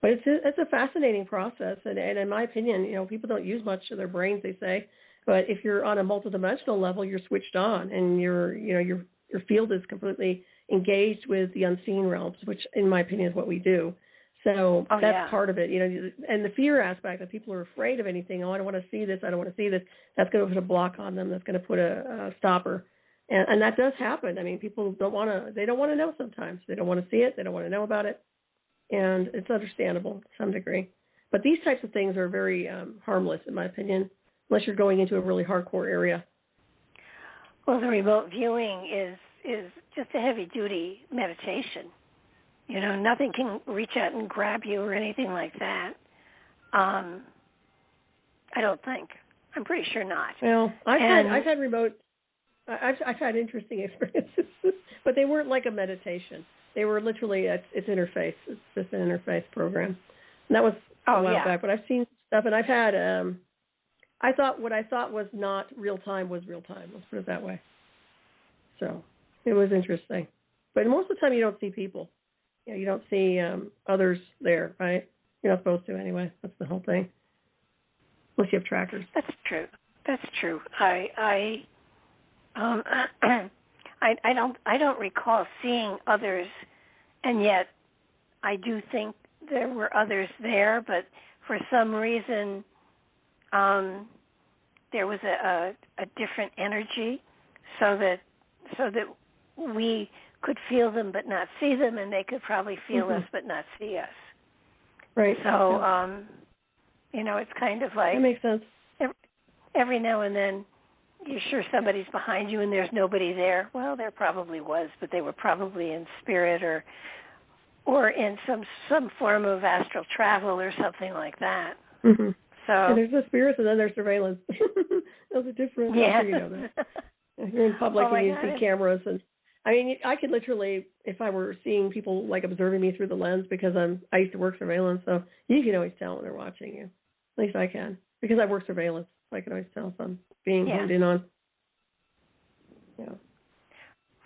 But it's a fascinating process, and in my opinion, people don't use much of their brains, they say, but if you're on a multidimensional level, you're switched on, and your field is completely engaged with the unseen realms, which in my opinion is what we do. So that's part of it, and the fear aspect that people are afraid of anything. Oh, I don't want to see this. I don't want to see this. That's going to put a block on them. That's going to put a stopper. And that does happen. I mean, people don't want to know sometimes. They don't want to see it. They don't want to know about it. And it's understandable to some degree. But these types of things are very harmless, in my opinion, unless you're going into a really hardcore area.
Well, the remote viewing is just a heavy-duty meditation. Nothing can reach out and grab you or anything like that. I don't think. I'm pretty sure not.
Well, I've had remote. I've had interesting experiences, but they weren't like a meditation. They were literally it's interface. It's just an interface program, and that was a while back. But I've seen stuff, and I've had. What I thought was not real time was real time. Let's put it that way. So it was interesting, but most of the time you don't see people. You don't see others there, right? You're not supposed to anyway. That's the whole thing. Unless you have trackers.
That's true. I don't recall seeing others, and yet I do think there were others there. But for some reason, there was a different energy, so that we could feel them but not see them, and they could probably feel us but not see us.
Right.
So, it's kind of like...
That makes sense.
Every now and then, you're sure somebody's behind you and there's nobody there. Well, there probably was, but they were probably in spirit or in some form of astral travel or something like that.
Mm-hmm.
So
and there's the spirits, and then there's surveillance. Those are different.
Yeah.
You know that. If you're in public and you see cameras, and I could literally, if I were seeing people like observing me through the lens, because I used to work surveillance, so you can always tell when they're watching you. At least I can, because I work surveillance. So I can always tell if I'm being honed in on. Yeah.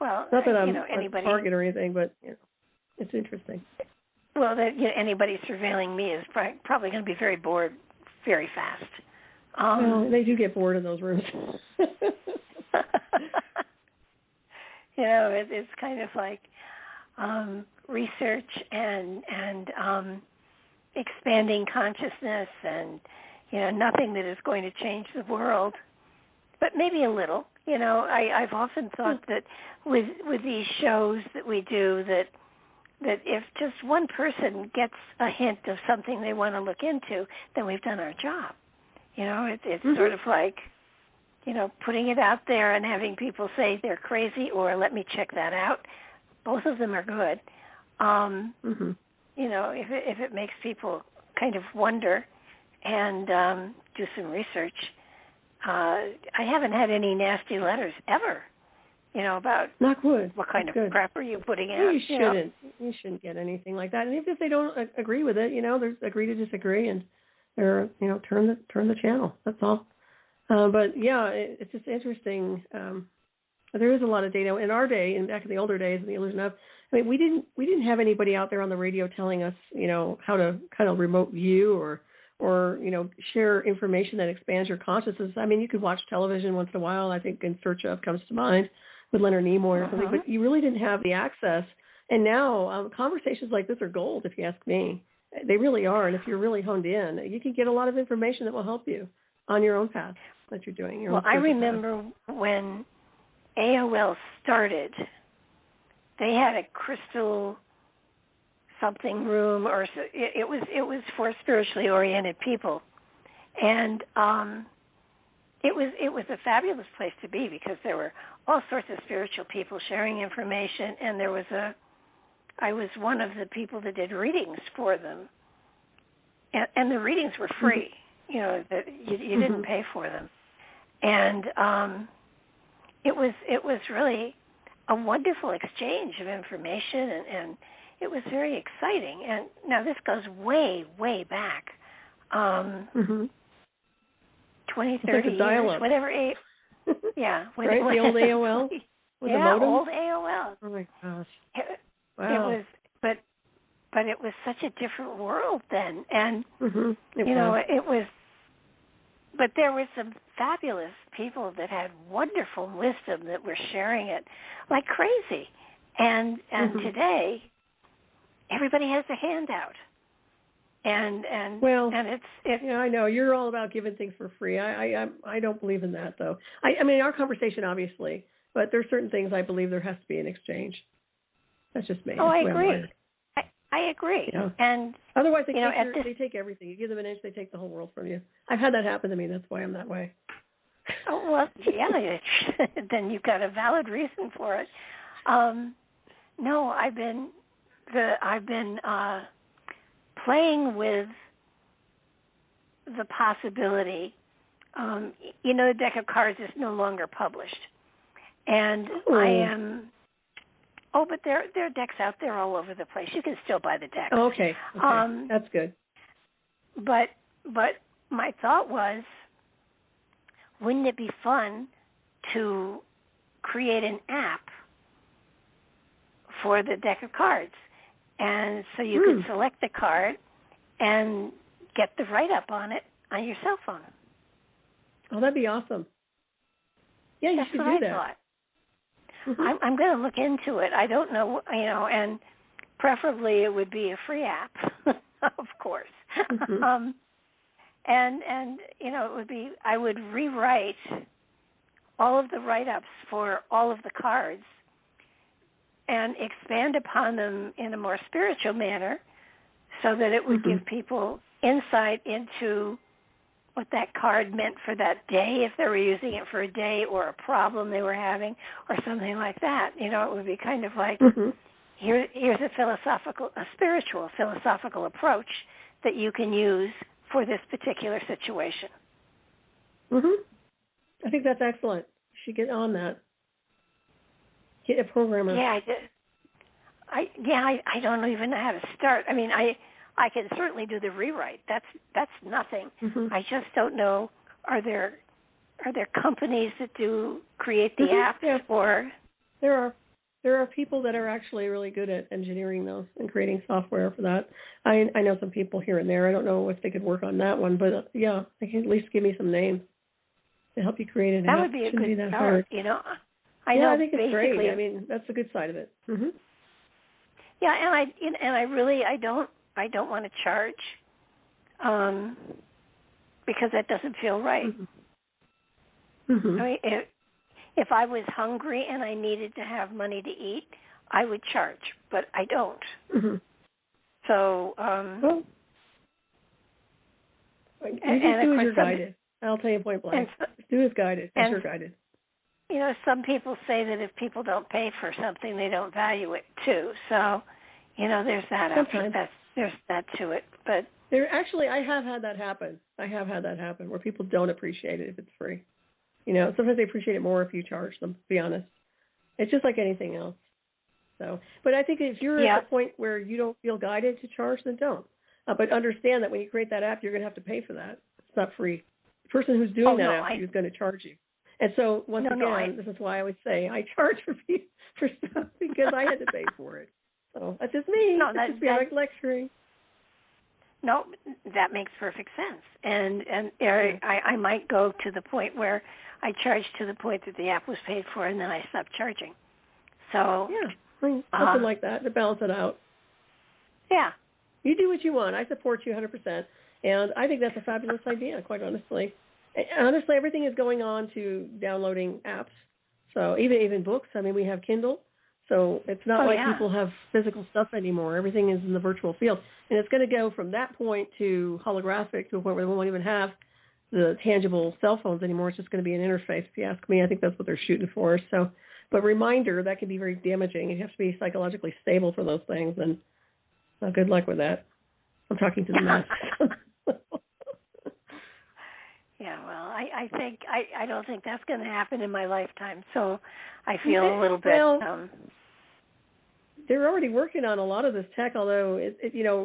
Well,
not that I'm
anybody,
a target or anything, but it's interesting.
Well, that anybody surveilling me is probably going to be very bored very fast.
Well, they do get bored in those rooms.
It's kind of like research and expanding consciousness, and nothing that is going to change the world, but maybe a little. I've often thought that with these shows that we do, that if just one person gets a hint of something they want to look into, then we've done our job. It's sort of like, putting it out there and having people say they're crazy or let me check that out. Both of them are good. If it makes people kind of wonder and do some research. I haven't had any nasty letters ever, about
knock wood.
What kind of crap are you putting out?
Well, you shouldn't. You shouldn't get anything like that. And even if they don't agree with it, there's agree to disagree, and they're, turn the channel. That's all. But yeah, it's just interesting. There is a lot of data in our day, and back in the older days, in the illusion of. We didn't have anybody out there on the radio telling us, how to kind of remote view or share information that expands your consciousness. You could watch television once in a while. I think In Search Of comes to mind with Leonard Nimoy or something, but you really didn't have the access. And now conversations like this are gold, if you ask me. They really are. And if you're really honed in, you can get a lot of information that will help you on your own path that you're doing.
Well, I remember when AOL started, they had a crystal something room, or it was for spiritually oriented people, and it was a fabulous place to be, because there were all sorts of spiritual people sharing information, and I was one of the people that did readings for them, and the readings were free. That you didn't pay for them, and it was really a wonderful exchange of information, and it was very exciting. And now this goes way, way back, 20, 30 years, whatever. Yeah.
Right, the old AOL? With the modem?
Old AOL.
Oh, my gosh.
Wow. It was, but it was such a different world then. And, it was, but there were some fabulous people that had wonderful wisdom that were sharing it like crazy. And today, everybody has a handout. And it's
I know you're all about giving things for free. I don't believe in that, though. Our conversation, obviously, but there's certain things I believe there has to be an exchange. That's just me.
Oh, I agree. I agree.
Yeah.
And
otherwise, they take everything. You give them an inch, they take the whole world from you. I've had that happen to me. That's why I'm that way.
Oh, well, yeah. Then you've got a valid reason for it. No, I've been playing with the possibility the deck of cards is no longer published. And I am... Oh, but there are decks out there all over the place. You can still buy the decks.
Oh, okay. That's good.
But my thought was, wouldn't it be fun to create an app for the deck of cards? And so you could select the card and get the write-up on it on your cell phone.
Oh, that'd be awesome. Yeah, you should do that.
Thought. I'm going to look into it. I don't know, and preferably it would be a free app, of course. And it would be, I would rewrite all of the write-ups for all of the cards and expand upon them in a more spiritual manner so that it would give people insight into what that card meant for that day, if they were using it for a day or a problem they were having or something like that. It would be kind of like, here's a spiritual philosophical approach that you can use for this particular situation.
I think that's excellent. You should get on that. Get a programmer.
Yeah, I did. I don't even know how to start. I mean, I can certainly do the rewrite. That's nothing. I just don't know. Are there companies that do create the app, or there are people that are actually really good at engineering those and creating software for that. I know some people here and there. I don't know if they could work on that one, but yeah, they can at least give me some names to help you create an app. That would be a good start.
Hard.
I
think it's great. I mean, that's the good side of it.
Yeah, and I don't want to charge because that doesn't feel right. I mean, if I was hungry and I needed to have money to eat, I would charge, but I don't. So,
well, you just do as you're guided. I'll tell you point blank. Do as guided, as you're guided.
Some people say that if people don't pay for something, they don't value it too. So, there's that.
Sometimes.
There's that to it. But
I have had that happen. Where people don't appreciate it if it's free. Sometimes they appreciate it more if you charge them, to be honest. It's just like anything else. So, but I think if you're at the point where you don't feel guided to charge, then don't. But understand that when you create that app, you're going to have to pay for that. It's not free. The person who's doing app is going to charge you. And so, once again, this is why I always say I charge for stuff because I had to pay for it. So, that's just me.
No,
that's just me like lecturing.
No, that makes perfect sense. And I might go to the point where I charge to the point that the app was paid for, and then I stop charging. So
something like that to balance it out.
Yeah,
you do what you want. I support you 100%, and I think that's a fabulous idea. Quite honestly, everything is going on to downloading apps. So even books. I mean, we have Kindle. So it's not like people have physical stuff anymore. Everything is in the virtual field. And it's going to go from that point to holographic to a point where they won't even have the tangible cell phones anymore. It's just going to be an interface, if you ask me. I think that's what they're shooting for. So, but reminder, that can be very damaging. You have to be psychologically stable for those things. And good luck with that. I'm talking to the mess.
Yeah, well, I don't think that's going to happen in my lifetime. So I feel a little bit...
they're already working on a lot of this tech, although,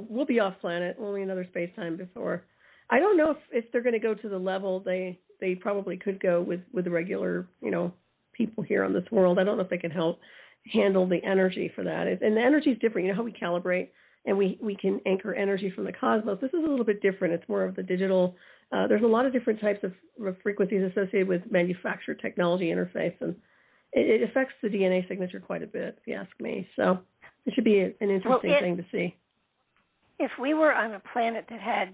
we'll be off planet. We'll be another space time before. I don't know if they're going to go to the level they probably could go with the regular, people here on this world. I don't know if they can handle the energy for that. And the energy is different. You know how we calibrate and we can anchor energy from the cosmos. This is a little bit different. It's more of the digital. There's a lot of different types of frequencies associated with manufactured technology interface, and it affects the DNA signature quite a bit, if you ask me. So it should be an interesting thing to see.
If we were on a planet that had,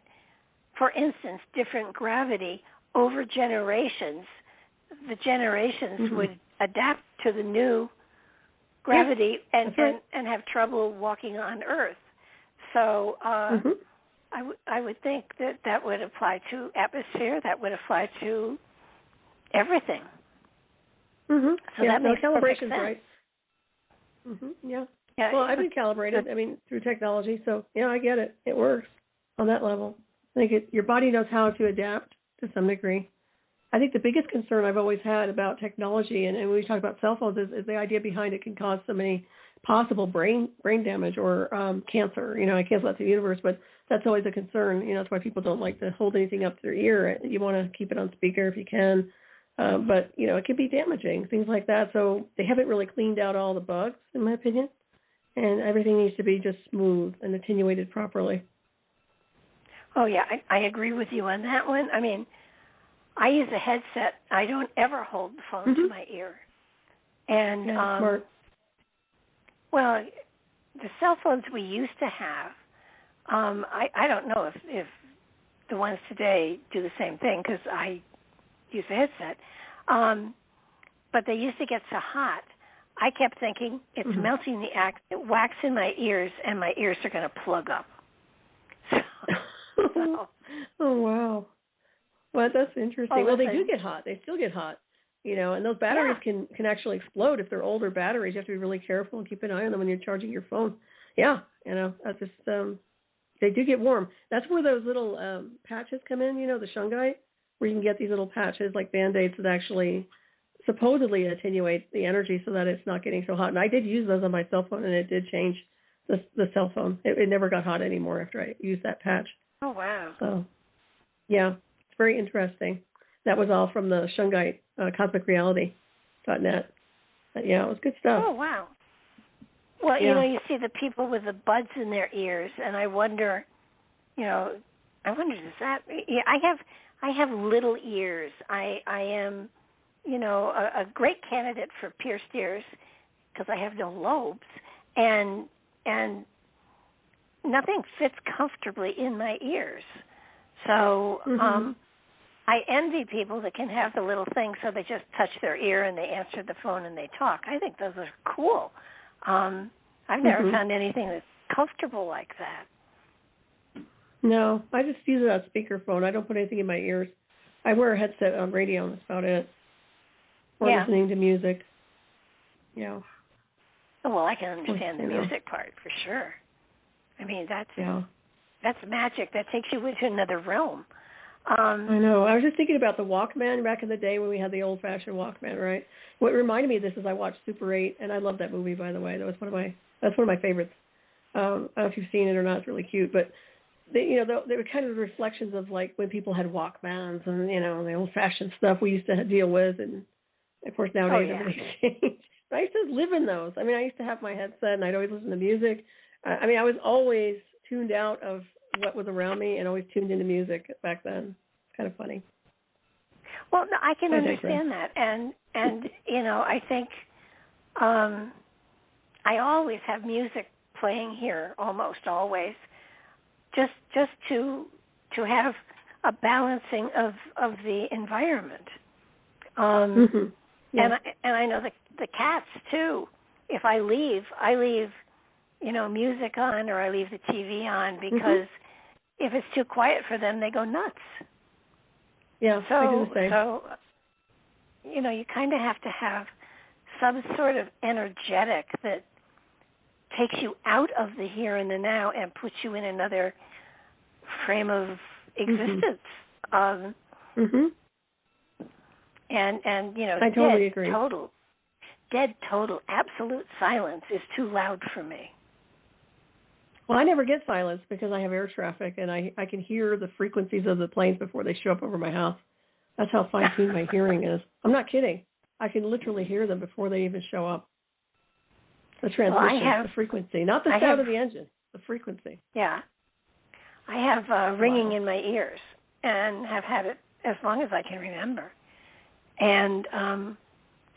for instance, different gravity over generations, the generations would adapt to the new gravity and have trouble walking on Earth. So I would think that would apply to atmosphere. That would apply to everything. So that makes perfect sense.
Right. Yeah. Well, I've been calibrated. I mean, through technology. So I get it. It works on that level. I think your body knows how to adapt to some degree. I think the biggest concern I've always had about technology, and when we talk about cell phones, is the idea behind it can cause so many possible brain damage or cancer. I cancel that to the universe, but that's always a concern. That's why people don't like to hold anything up to their ear. You want to keep it on speaker if you can. But, it can be damaging, things like that. So they haven't really cleaned out all the bugs, in my opinion. And everything needs to be just smooth and attenuated properly.
Oh, yeah, I agree with you on that one. I mean, I use a headset. I don't ever hold the phone to my ear. And,
smart.
Well, the cell phones we used to have, I don't know if the ones today do the same thing because I use a headset. But they used to get so hot. I kept thinking it's melting the wax in my ears, and my ears are going to plug up. So.
Oh, wow. Well, that's interesting. Well, they do get hot. They still get hot, and those batteries can actually explode if they're older batteries. You have to be really careful and keep an eye on them when you're charging your phone. Yeah, that's just, they do get warm. That's where those little patches come in, the shungite, where you can get these little patches like Band-Aids that actually supposedly attenuate the energy so that it's not getting so hot. And I did use those on my cell phone, and it did change the cell phone. It never got hot anymore after I used that patch.
Oh, wow.
So, yeah, it's very interesting. That was all from the Shungite, cosmicreality.net. Yeah, it was good stuff.
Oh, wow. Well, you see the people with the buds in their ears, and I wonder, does that? Yeah, I have little ears. I am, a great candidate for pierced ears because I have no lobes, and nothing fits comfortably in my ears. So I envy people that can have the little thing so they just touch their ear and they answer the phone and they talk. I think those are cool. I've never found anything that's comfortable like that.
No, I just use it on speakerphone. I don't put anything in my ears. I wear a headset on radio, and that's about it. Or listening to music. Yeah.
Oh, well, I can understand the music part for sure. I mean, that's magic. That takes you into another realm.
I know. I was just thinking about the Walkman back in the day when we had the old-fashioned Walkman, right? What reminded me of this is I watched Super 8, and I love that movie, by the way. That's one of my favorites. I don't know if you've seen it or not. It's really cute, but they were kind of reflections of like when people had Walkmans and the old-fashioned stuff we used to deal with, and of course nowadays everything's changed. But I used to live in those. I mean, I used to have my headset, and I'd always listen to music. I was always tuned out of what was around me and always tuned into music back then. It's kind of funny.
Well, no, I can understand that, and I think I always have music playing here, almost always, just to have a balancing of the environment. And I know the cats too. If I leave music on, or I leave the TV on, because if it's too quiet for them, they go nuts.
Yeah, I do the same.
So, you kind of have to have some sort of energetic that takes you out of the here and the now and puts you in another frame of existence. And
I totally agree.
Dead total, absolute silence is too loud for me.
Well, I never get silence because I have air traffic, and I can hear the frequencies of the planes before they show up over my house. That's how fine-tuned my hearing is. I'm not kidding. I can literally hear them before they even show up. The transmission, the frequency, not the sound of the engine, the frequency.
Yeah. I have ringing in my ears and have had it as long as I can remember. And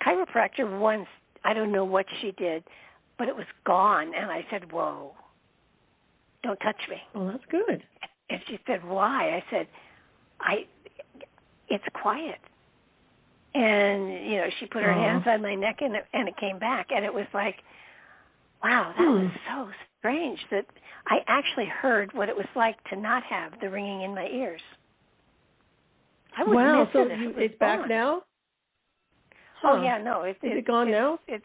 chiropractor once, I don't know what she did, but it was gone, and I said, whoa. Don't touch me.
Oh, that's good.
And she said, why? I said, it's quiet. And, she put her hands on my neck, and it came back. And it was like, wow, that was so strange that I actually heard what it was like to not have the ringing in my ears. I would miss
so
it if it was
it's back now?
Oh, yeah, no.
Is it gone now?
It's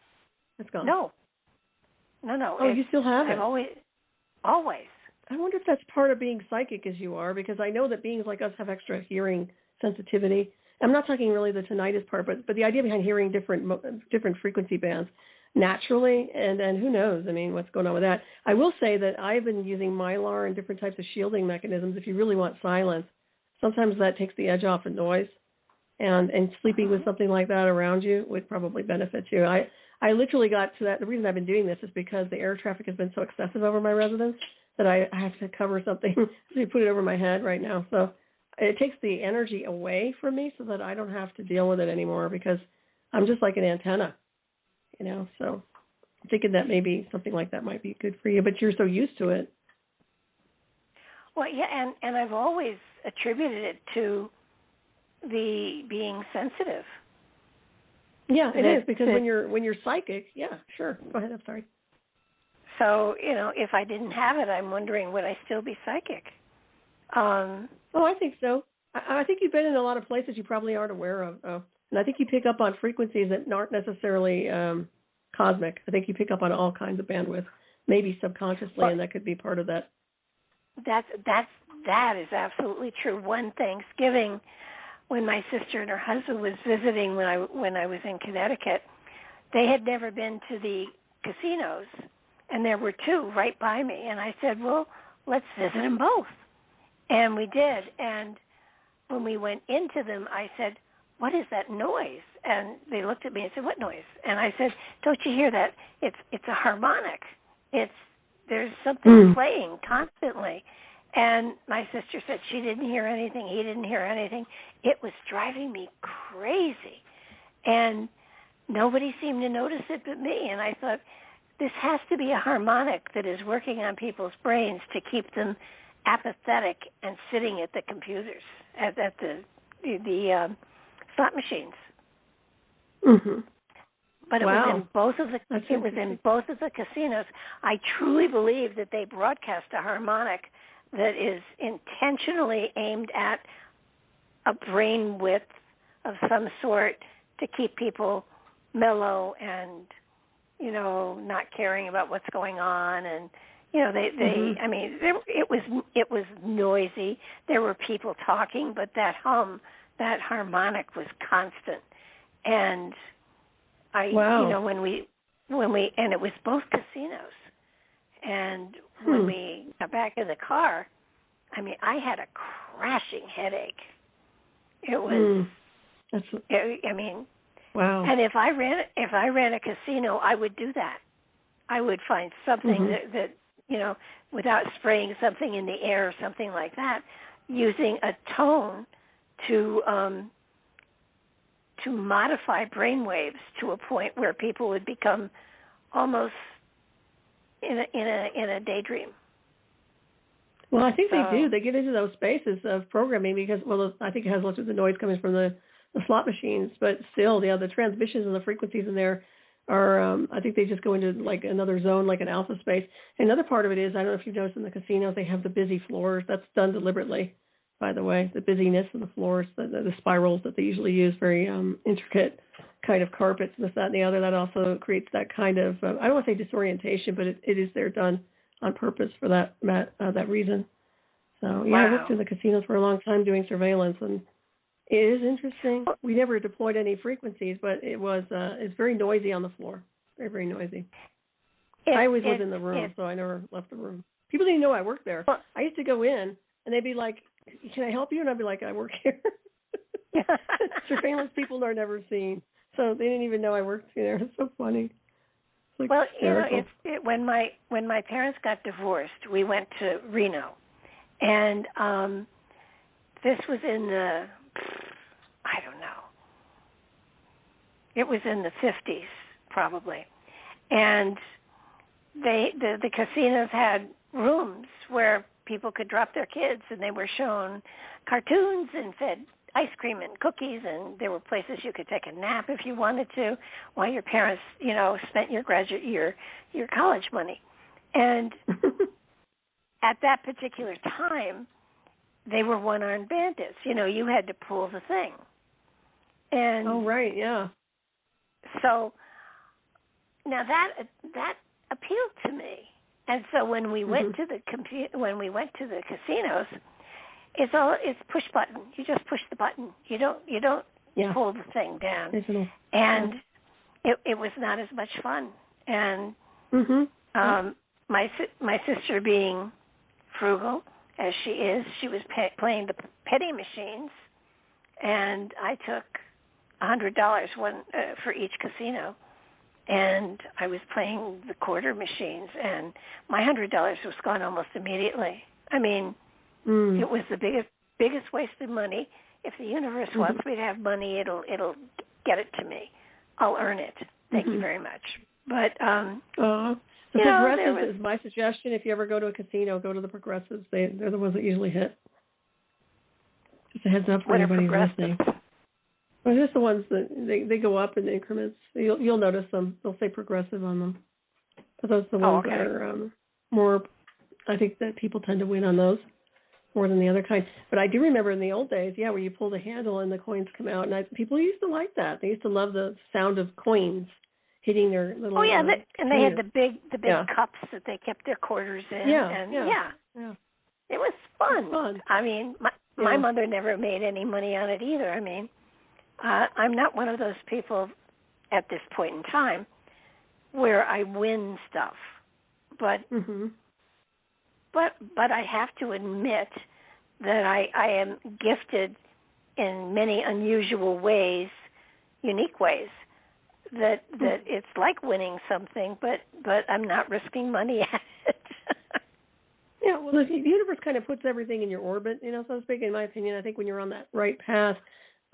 gone.
No.
Oh, you still have it?
Always.
I wonder if that's part of being psychic as you are, because I know that beings like us have extra hearing sensitivity. I'm not talking really the tinnitus part, but the idea behind hearing different frequency bands naturally, and then who knows? I mean, what's going on with that? I will say that I've been using Mylar and different types of shielding mechanisms. If you really want silence, sometimes that takes the edge off of noise, and sleeping with something like that around you would probably benefit you. I literally got to that. The reason I've been doing this is because the air traffic has been so excessive over my residence that I have to cover something to put it over my head right now. So it takes the energy away from me so that I don't have to deal with it anymore because I'm just like an antenna, So I'm thinking that maybe something like that might be good for you, but you're so used to it.
Well, yeah, and I've always attributed it to the being sensitive.
Yeah, it is, because when you're psychic, yeah, sure. Go ahead, I'm sorry.
So, if I didn't have it, I'm wondering, would I still be psychic?
I think so. I think you've been in a lot of places you probably aren't aware of. And I think you pick up on frequencies that aren't necessarily cosmic. I think you pick up on all kinds of bandwidth, maybe subconsciously, and that could be part of that.
That is absolutely true. One Thanksgiving, when my sister and her husband was visiting when I was in Connecticut, they had never been to the casinos, and there were two right by me. And I said, well, let's visit them both. And we did. And when we went into them, I said, what is that noise? And they looked at me and said, what noise? And I said, don't you hear that? It's a harmonic. There's something playing constantly. And my sister said she didn't hear anything. He didn't hear anything. It was driving me crazy. And nobody seemed to notice it but me. And I thought, this has to be a harmonic that is working on people's brains to keep them apathetic and sitting at the computers, at the slot machines.
Mm-hmm.
But it was in both of the casinos. I truly believe that they broadcast a harmonic that is intentionally aimed at a brain width of some sort to keep people mellow and, not caring about what's going on. And, I mean, it was noisy. There were people talking, but that harmonic was constant. And when we, and it was both casinos. And when we got back in the car, I mean, I had a crashing headache. It was,
wow.
And if I ran a casino, I would do that. I would find something that without spraying something in the air or something like that, using a tone to modify brainwaves to a point where people would become almost in a daydream.
Well, I think they do. They get into those spaces of programming because, I think it has lots of the noise coming from the slot machines, but still, the transmissions and the frequencies in there are, I think they just go into like another zone, like an alpha space. Another part of it is, I don't know if you've noticed in the casinos, they have the busy floors. That's done deliberately, by the way, the busyness of the floors, the spirals that they usually use, very intricate kind of carpets, this, that, and the other. That also creates that kind of, I don't want to say disorientation, but it is there done on purpose for that reason. So, yeah, I worked in the casinos for a long time doing surveillance, and it is interesting. We never deployed any frequencies, but it's very noisy on the floor, very, very noisy. I always was in the room, so I never left the room. People didn't know I worked there. I used to go in, and they'd be like, can I help you? And I'd be like, I work here. Surveillance people are never seen. So they didn't even know I worked there. It's so funny. It's like hysterical.
When my parents got divorced, we went to Reno, and this was in the, I don't know, it was in the 50s probably, and the casinos had rooms where people could drop their kids, and they were shown cartoons and fed ice cream and cookies, and there were places you could take a nap if you wanted to, while your parents, spent your college money. And at that particular time, they were one-armed bandits. You had to pull the thing. And
oh, right, yeah.
So now that appealed to me. And so when we went to the casinos, it's push button. You just push the button. You don't pull the thing down. And it was not as much fun. And my sister, being frugal as she is, she was playing the penny machines, and I took $100 for each casino, and I was playing the quarter machines, and my $100 was gone almost immediately. I mean, it was the biggest waste of money. If the universe wants me to have money, it'll get it to me. I'll earn it. Thank you very much. But
the Progressives is my suggestion. If you ever go to a casino, go to the Progressives. They're the ones that usually hit. Just a heads up for anybody listening. Well, just the ones that they go up in increments. You'll notice them. They'll say Progressive on them. But those are the ones that are more. I think that people tend to win on those more than the other kind. But I do remember in the old days, where you pull the handle and the coins come out, and people used to like that. They used to love the sound of coins hitting their little.
And they had the big cups that they kept their quarters in. It was fun. I mean, my mother never made any money on it either. I mean, I'm not one of those people at this point in time where I win stuff, but I have to admit that I am gifted in many unusual ways, unique ways. That it's like winning something, but I'm not risking money at it.
Well, the universe kind of puts everything in your orbit, so to speak. In my opinion, I think when you're on that right path,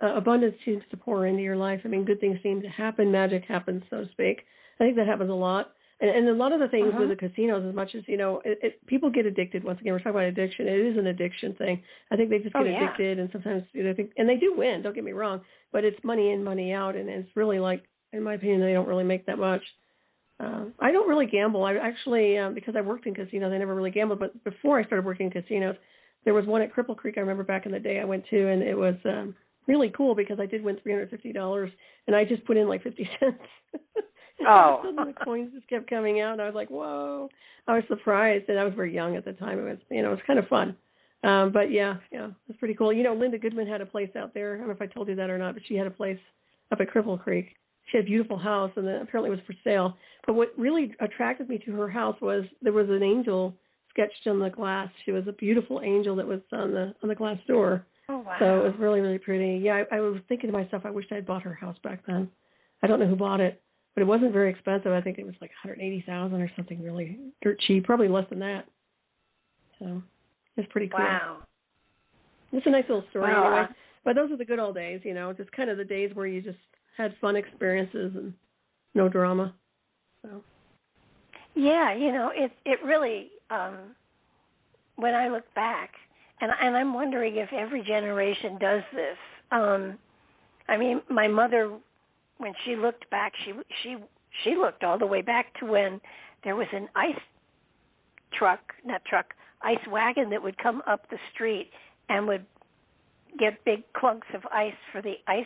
abundance seems to pour into your life. I mean, good things seem to happen, magic happens, so to speak. I think that happens a lot. And a lot of the things with the casinos, as much as, people get addicted. Once again, we're talking about addiction. It is an addiction thing. I think they just get addicted, and sometimes and they do win, don't get me wrong, but it's money in, money out, and it's really like, in my opinion, they don't really make that much. I don't really gamble. I actually, because I worked in casinos, I never really gambled. But before I started working in casinos, there was one at Cripple Creek I remember back in the day I went to, and it was really cool because I did win $350, and I just put in like 50 cents. The coins just kept coming out, and I was like, whoa. I was surprised, and I was very young at the time. It was, it was kind of fun. But yeah, it was pretty cool. Linda Goodman had a place out there. I don't know if I told you that or not, but she had a place up at Cripple Creek. She had a beautiful house, and then apparently it was for sale. But what really attracted me to her house was there was an angel sketched on the glass. She was a beautiful angel that was on the glass door.
Oh, wow.
So it was really, really pretty. Yeah, I was thinking to myself, I wish I had bought her house back then. I don't know who bought it, but it wasn't very expensive. I think it was like $180,000 or something really dirt cheap, probably less than that. So it's pretty cool.
Wow.
It's a nice little story anyway. But those are the good old days, just kind of the days where you just had fun experiences and no drama. So.
Yeah, it really, when I look back, and I'm wondering if every generation does this. I mean, my mother, when she looked back, she looked all the way back to when there was an ice wagon that would come up the street and would get big clunks of ice for the ice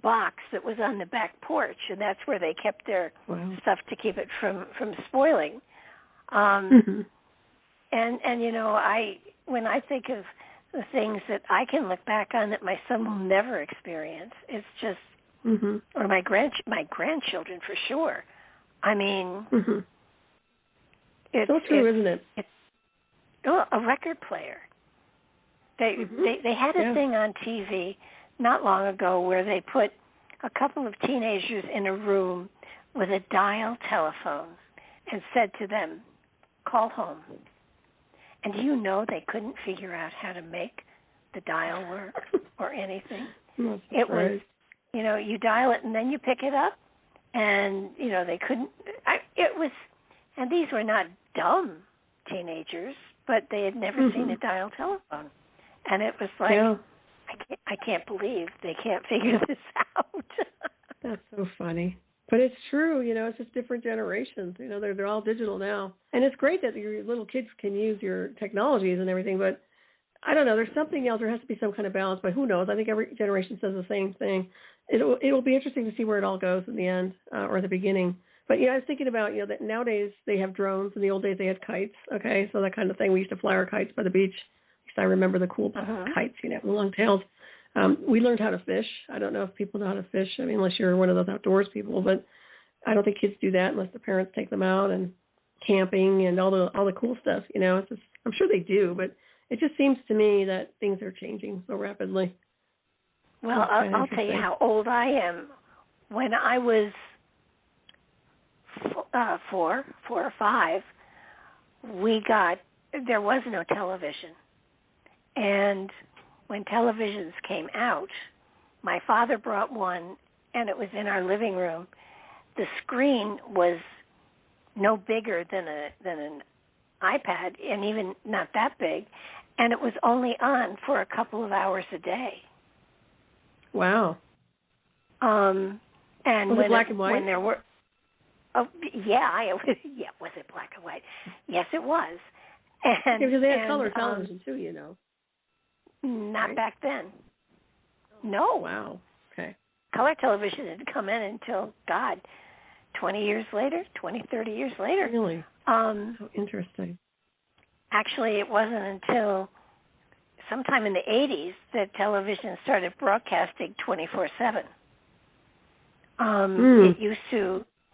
box that was on the back porch, and that's where they kept their stuff to keep it from spoiling. And when I think of the things that I can look back on that my son will never experience, it's just, or my grandchildren for sure. I mean,
it's so true, isn't it?
It's a record player. They had a thing on TV not long ago where they put a couple of teenagers in a room with a dial telephone and said to them, call home. And do you know they couldn't figure out how to make the dial work or anything? It was, you dial it and then you pick it up, and, they couldn't. And these were not dumb teenagers, but they had never seen a dial telephone. And it was like, I can't believe they can't figure this out.
That's so funny. But it's true, it's just different generations. They're all digital now. And it's great that your little kids can use your technologies and everything, but I don't know, there's something else. There has to be some kind of balance, but who knows? I think every generation says the same thing. It'll be interesting to see where it all goes in the end or the beginning. But, I was thinking about, that nowadays they have drones. In the old days they had kites, okay? So that kind of thing. We used to fly our kites by the beach. I remember the cool kites, the long tails. We learned how to fish. I don't know if people know how to fish. I mean, unless you're one of those outdoors people, but I don't think kids do that unless the parents take them out, and camping and all the cool stuff. It's just, I'm sure they do, but it just seems to me that things are changing so rapidly.
Well, I'll tell you how old I am. When I was 4 or 5, there was no television. And when televisions came out, my father brought one, and it was in our living room. The screen was no bigger than an iPad, and even not that big, and it was only on for a couple of hours a day.
Wow.
And
was it black and white?
When there were, was it black and white? Yes, it was. And
because they had color television too,
Not
right?
back then. No.
Wow. Okay.
Color television didn't come in until 20 years later, 20, 30 years later.
Really? So interesting.
Actually, it wasn't until sometime in the 80s that television started broadcasting 24/7.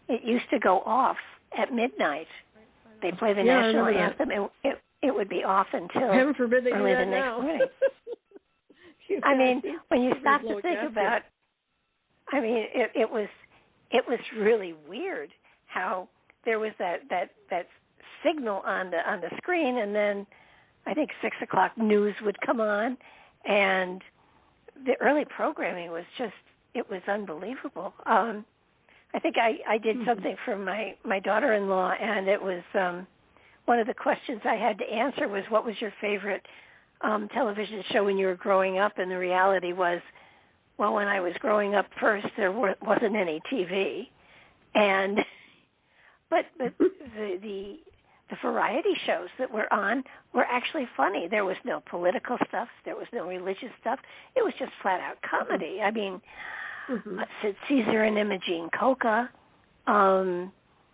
It used to go off at midnight. They play the national anthem. It would be off until
heaven forbid they do
early
that
the next
now.
morning. I mean, when you stop to think about, it was really weird how there was that signal on the screen, and then I think 6 o'clock news would come on, and the early programming was it was unbelievable. I think I did something for my daughter-in-law, and it was one of the questions I had to answer was, what was your favorite television show when you were growing up? And the reality was, well, when I was growing up first, there wasn't any TV, but the variety shows that were on were actually funny. There was no political stuff. There was no religious stuff. It was just flat-out comedy. I mean, Caesar and Imogene Coca. I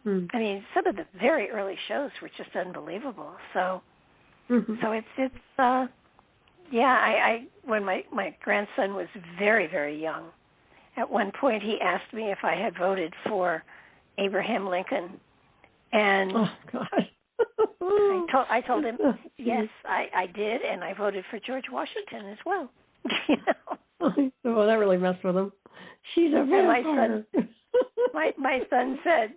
mean, some of the very early shows were just unbelievable. So it's when my grandson was very, very young, at one point he asked me if I had voted for Abraham Lincoln, and
oh God.
I told him yes, I did, and I voted for George Washington as well.
Well, that really messed with him. She's a vampire.
My son said,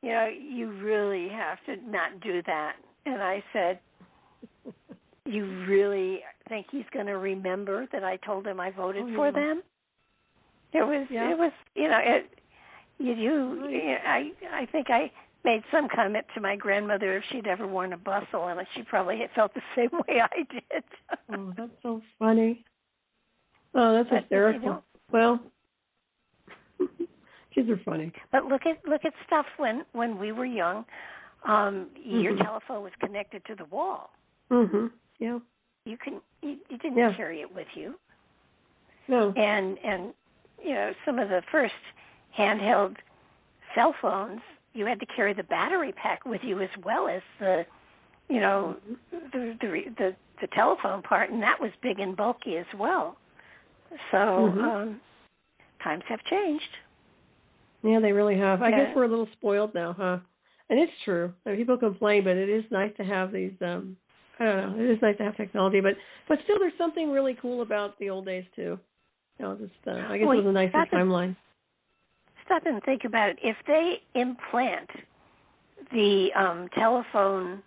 you really have to not do that. And I said, you really think he's going to remember that I told him I voted for them? I think I made some comment to my grandmother if she'd ever worn a bustle, and she probably had felt the same way I did.
Oh, that's so funny. Oh, that's hysterical. Well, kids are funny.
But look at stuff when we were young. Your telephone was connected to the wall.
Yeah.
You didn't carry it with you.
No.
And some of the first handheld cell phones, you had to carry the battery pack with you as well as the telephone part, and that was big and bulky as well. So times have changed.
Yeah, they really have. I guess we're a little spoiled now, huh? And it's true. I mean, people complain, but it is nice to have these. I don't know. It is nice to have technology, but still, there's something really cool about the old days too. I guess it was a nicer timeline.
Stop and think about it. If they implant the telephone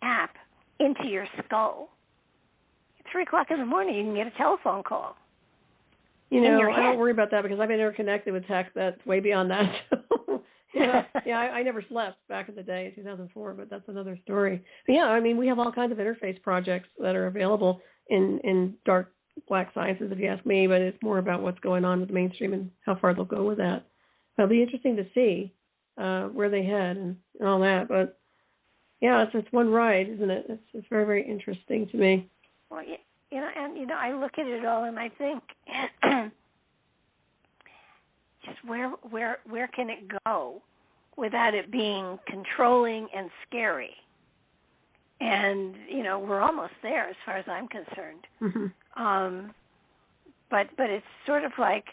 app into your skull, at 3 o'clock in the morning, you can get a telephone call.
I don't worry about that because I've been interconnected with tech that's way beyond that. I never slept back in the day in 2004, but that's another story. But I mean, we have all kinds of interface projects that are available in dark black sciences, if you ask me, but it's more about what's going on with the mainstream and how far they'll go with that. It'll be interesting to see where they head and all that. But it's one ride, isn't it? It's very, very interesting to me.
Well, I look at it all and I think, just where can it go without it being controlling and scary? and we're almost there as far as I'm concerned.
Mm-hmm.
But it's sort of like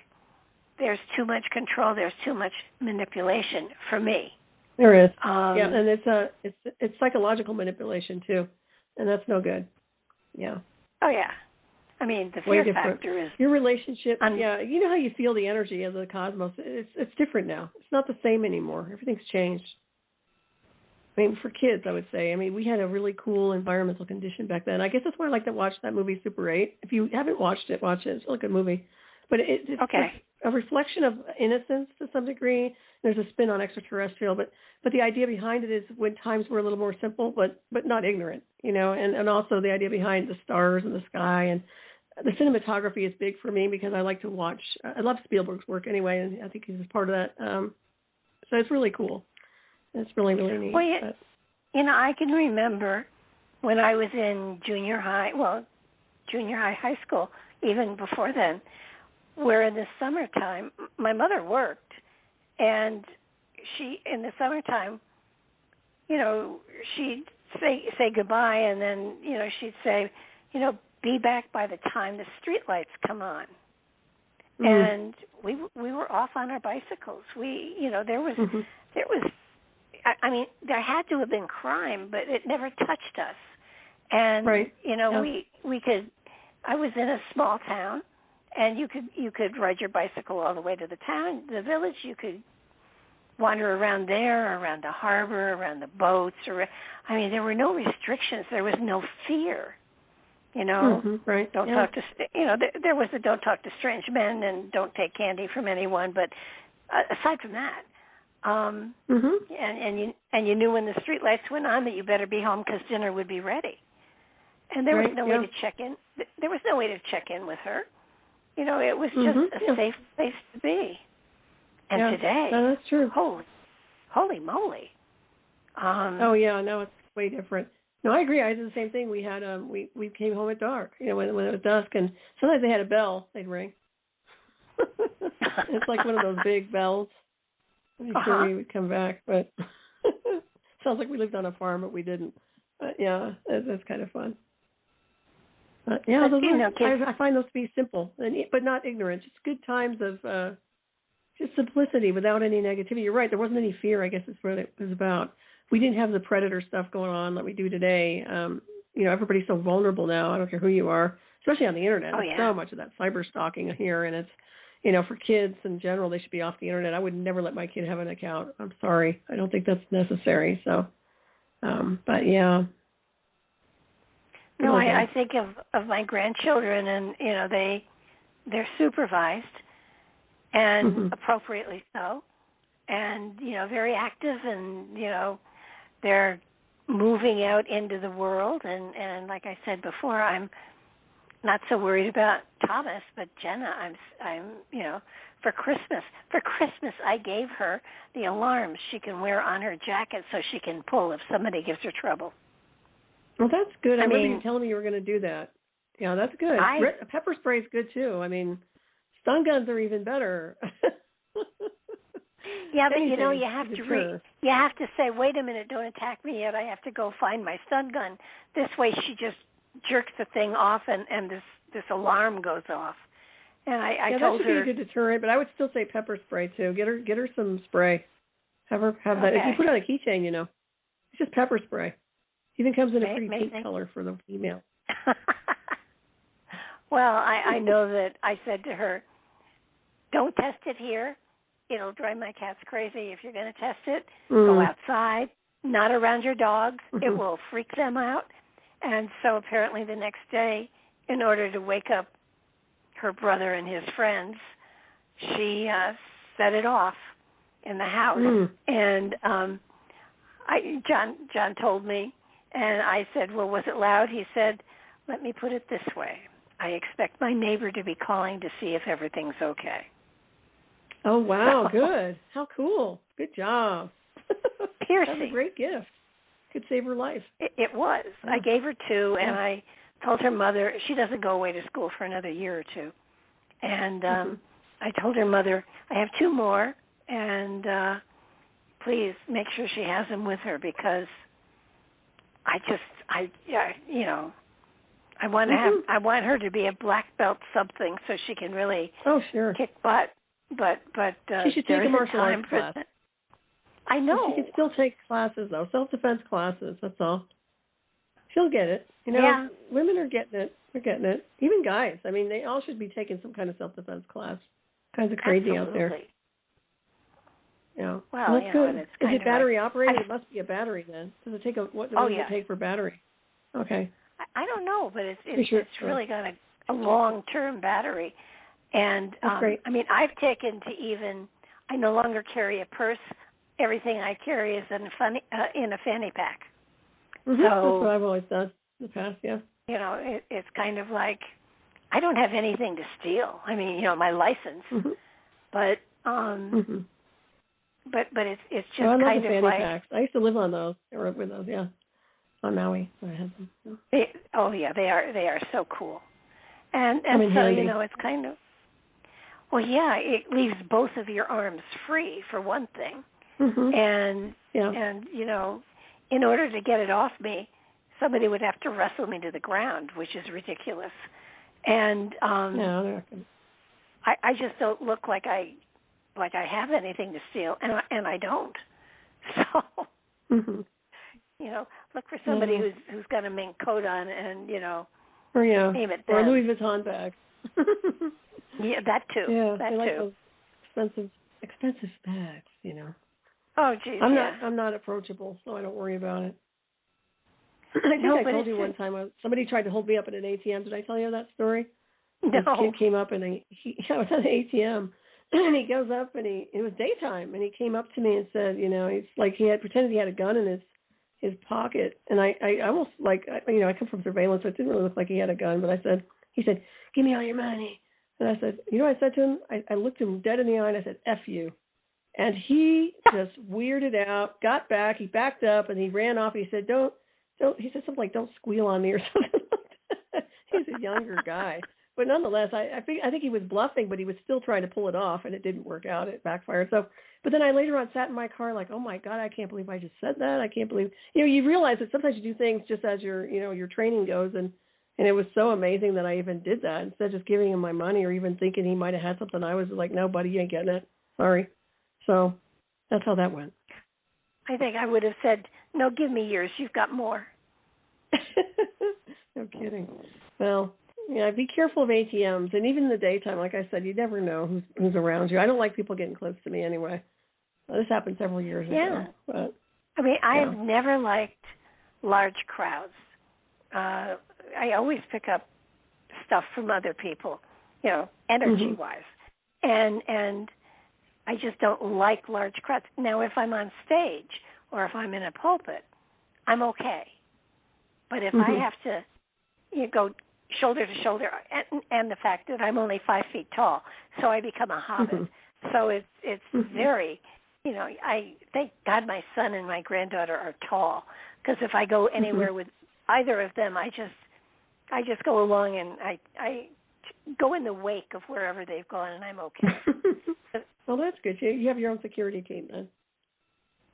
there's too much control, there's too much manipulation for me.
There is. Yeah, and it's psychological manipulation too, and that's no good. Yeah.
Oh yeah. I mean, the fear factor is
your relationship. Yeah, you know how you feel the energy of the cosmos. It's different now. It's not the same anymore. Everything's changed. I mean, for kids, I would say. I mean, we had a really cool environmental condition back then. I guess that's why I like to watch that movie Super 8. If you haven't watched it, watch it. It's a really good movie. But it's a reflection of innocence to some degree. There's a spin on extraterrestrial, but the idea behind it is when times were a little more simple, but not ignorant, and also the idea behind the stars and the sky, and the cinematography is big for me because I like to watch. I love Spielberg's work anyway, and I think he's part of that. So it's really cool. It's really, really neat.
Well, I can remember when I was in junior high, high school, even before then, where in the summertime, my mother worked, and she, in the summertime, she'd say goodbye, and then, she'd say, be back by the time the street lights come on. Mm-hmm. And we were off on our bicycles. There was, I mean, there had to have been crime, but it never touched us. And, we could, I was in a small town, and you could ride your bicycle all the way to the village. You could wander around there, around the harbor, around the boats. There were no restrictions. There was no fear.
Right.
Don't talk to. There was the don't talk to strange men and don't take candy from anyone. But aside from that, and you knew when the street lights went on that you better be home because dinner would be ready. And there was no way to check in. There was no way to check in with her. It was just a safe place to be. And today,
that's true.
Holy moly!
No, it's way different. No, I agree. I did the same thing. We had we came home at dark. When it was dusk, and sometimes they had a bell. They'd ring. It's like one of those big bells. Before we would come back, but sounds like we lived on a farm, but we didn't. But yeah, that's kind of fun. But yeah, I find those to be simple, but not ignorant. Just good times of just simplicity without any negativity. You're right. There wasn't any fear. I guess is what it was about. We didn't have the predator stuff going on like we do today. Everybody's so vulnerable now. I don't care who you are, especially on the internet. There's so much of that cyber stalking here, and it's. For kids in general, they should be off the internet. I would never let my kid have an account. I'm sorry. I don't think that's necessary. So, but yeah.
No, I think of my grandchildren, and they're supervised, and appropriately so, and very active, and they're moving out into the world, and like I said before, I'm not so worried about Thomas, but Jenna, I'm for Christmas I gave her the alarms she can wear on her jacket so she can pull if somebody gives her trouble.
Well, that's good. I remember you telling me you were going to do that. Yeah, that's good. Pepper spray is good too. I mean, stun guns are even better.
Yeah, but you have to you have to say, wait a minute, don't attack me yet. I have to go find my stun gun. This way, she just jerks the thing off, and this alarm goes off. And I told her
that should be a good deterrent, but I would still say pepper spray too. Get her some spray. Have that. If you put it on a keychain, it's just pepper spray. Even comes in a pretty pink color for the female.
Well, I know that I said to her, don't test it here. It'll drive my cats crazy if you're going to test it. Go outside, not around your dogs. It will freak them out. And so apparently the next day, in order to wake up her brother and his friends, she set it off in the house. And John told me, and I said, well, was it loud? He said, let me put it this way. I expect my neighbor to be calling to see if everything's okay.
Oh, wow, good. How cool. Good job.
Piercing.
That's a great gift. Could save her life.
It was. Oh. I gave her 2, and I told her mother, she doesn't go away to school for another year or 2. And I told her mother, I have 2 more, and please make sure she has them with her because I want to I want her to be a black belt something so she can really kick butt. But
she should take a martial arts class.
I know.
She can still take classes though, self-defense classes. That's all. She'll get it. Women are getting it. They're getting it. Even guys. I mean, they all should be taking some kind of self-defense class. Kinds of crazy out there. Yeah.
Well,
that's good.
And it's
is it battery
like,
operated? It must be a battery then. Does it take what does it take for battery? Okay.
I don't know, but it's really got a long-term battery. And
great.
I mean, I've taken to even. I no longer carry a purse. Everything I carry is in a fanny pack.
Mm-hmm.
So
that's what I've always done in the past. Yeah.
It's kind of like I don't have anything to steal. I mean, my license, but but it's just
I love
kind
the
of
fanny
like
packs. I used to live on those or with those. Yeah, on Maui. So I had them.
Yeah. They are so cool, and so
handy.
it's kind of it leaves both of your arms free for one thing, and in order to get it off me, somebody would have to wrestle me to the ground, which is ridiculous. And
no,
I just don't look like I have anything to steal, and I don't. So look for somebody who's got a mink coat on and aim at them.
Or a Louis Vuitton bag.
Yeah, that too.
Yeah,
that
they like
too.
those expensive bags.
Oh, geez.
I'm not approachable, so I don't worry about it. I think I told you one time somebody tried to hold me up at an ATM. Did I tell you that story?
No.
This kid came up and I was at an ATM, and he goes up and it was daytime, and he came up to me and said, he's like he had pretended he had a gun in his pocket, and I almost I come from surveillance, so it didn't really look like he had a gun, but he said, "Give me all your money," and I said, what I said to him? I looked him dead in the eye and I said, "F you." And he just weirded out, got back, he backed up, and he ran off. He said, don't, he said something like, "Don't squeal on me," or something like that. He's a younger guy. But nonetheless, I think he was bluffing, but he was still trying to pull it off, and it didn't work out. It backfired. So, but then I later on sat in my car like, oh my God, I can't believe I just said that. I can't believe, you realize that sometimes you do things just as your training goes, and it was so amazing that I even did that instead of just giving him my money or even thinking he might have had something. I was like, no, buddy, you ain't getting it. Sorry. So that's how that went.
I think I would have said, no, give me yours. You've got more.
No kidding. Well, be careful of ATMs. And even in the daytime, like I said, you never know who's around you. I don't like people getting close to me anyway. This happened several years ago. But,
I mean, I have never liked large crowds. I always pick up stuff from other people, energy-wise. And I just don't like large crowds. Now, if I'm on stage or if I'm in a pulpit, I'm okay. But if I have to go shoulder to shoulder, and the fact that I'm only 5 feet tall, so I become a hobbit. So it's very, I thank God my son and my granddaughter are tall, because if I go anywhere with either of them, I just go along and I go in the wake of wherever they've gone, and I'm okay.
Well, that's good. You have your own security team then.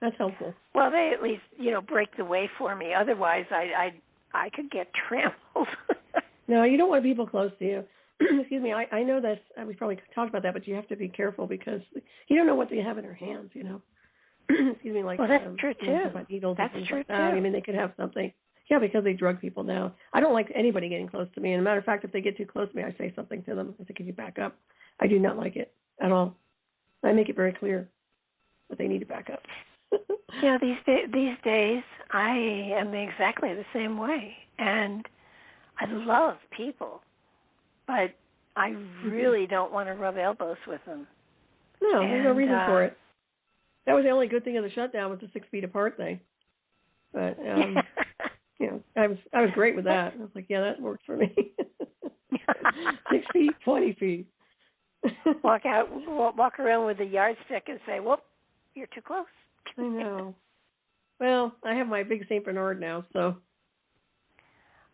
That's helpful.
Well, they at least, break the way for me. Otherwise, I could get trampled.
No, you don't want people close to you. Excuse me. I know that we probably talked about that, but you have to be careful because you don't know what they have in their hands. Excuse me.
Well, that's true too.
Needles
that's
and
true
like
too.
that. I mean, they could have something. Yeah, because they drug people now. I don't like anybody getting close to me. And as a matter of fact, if they get too close to me, I say something to them. I say, "Can you back up?" I do not like it at all. I make it very clear that they need to back up.
These days, I am exactly the same way. And I love people, but I really don't want to rub elbows with them.
No, there's no reason for it. That was the only good thing of the shutdown was the 6 feet apart thing. But, I was great with that. I was like, yeah, that works for me. 6 feet, 20 feet.
Walk around with a yardstick and say, whoop, you're too close.
I know. Well, I have my big St. Bernard now, so.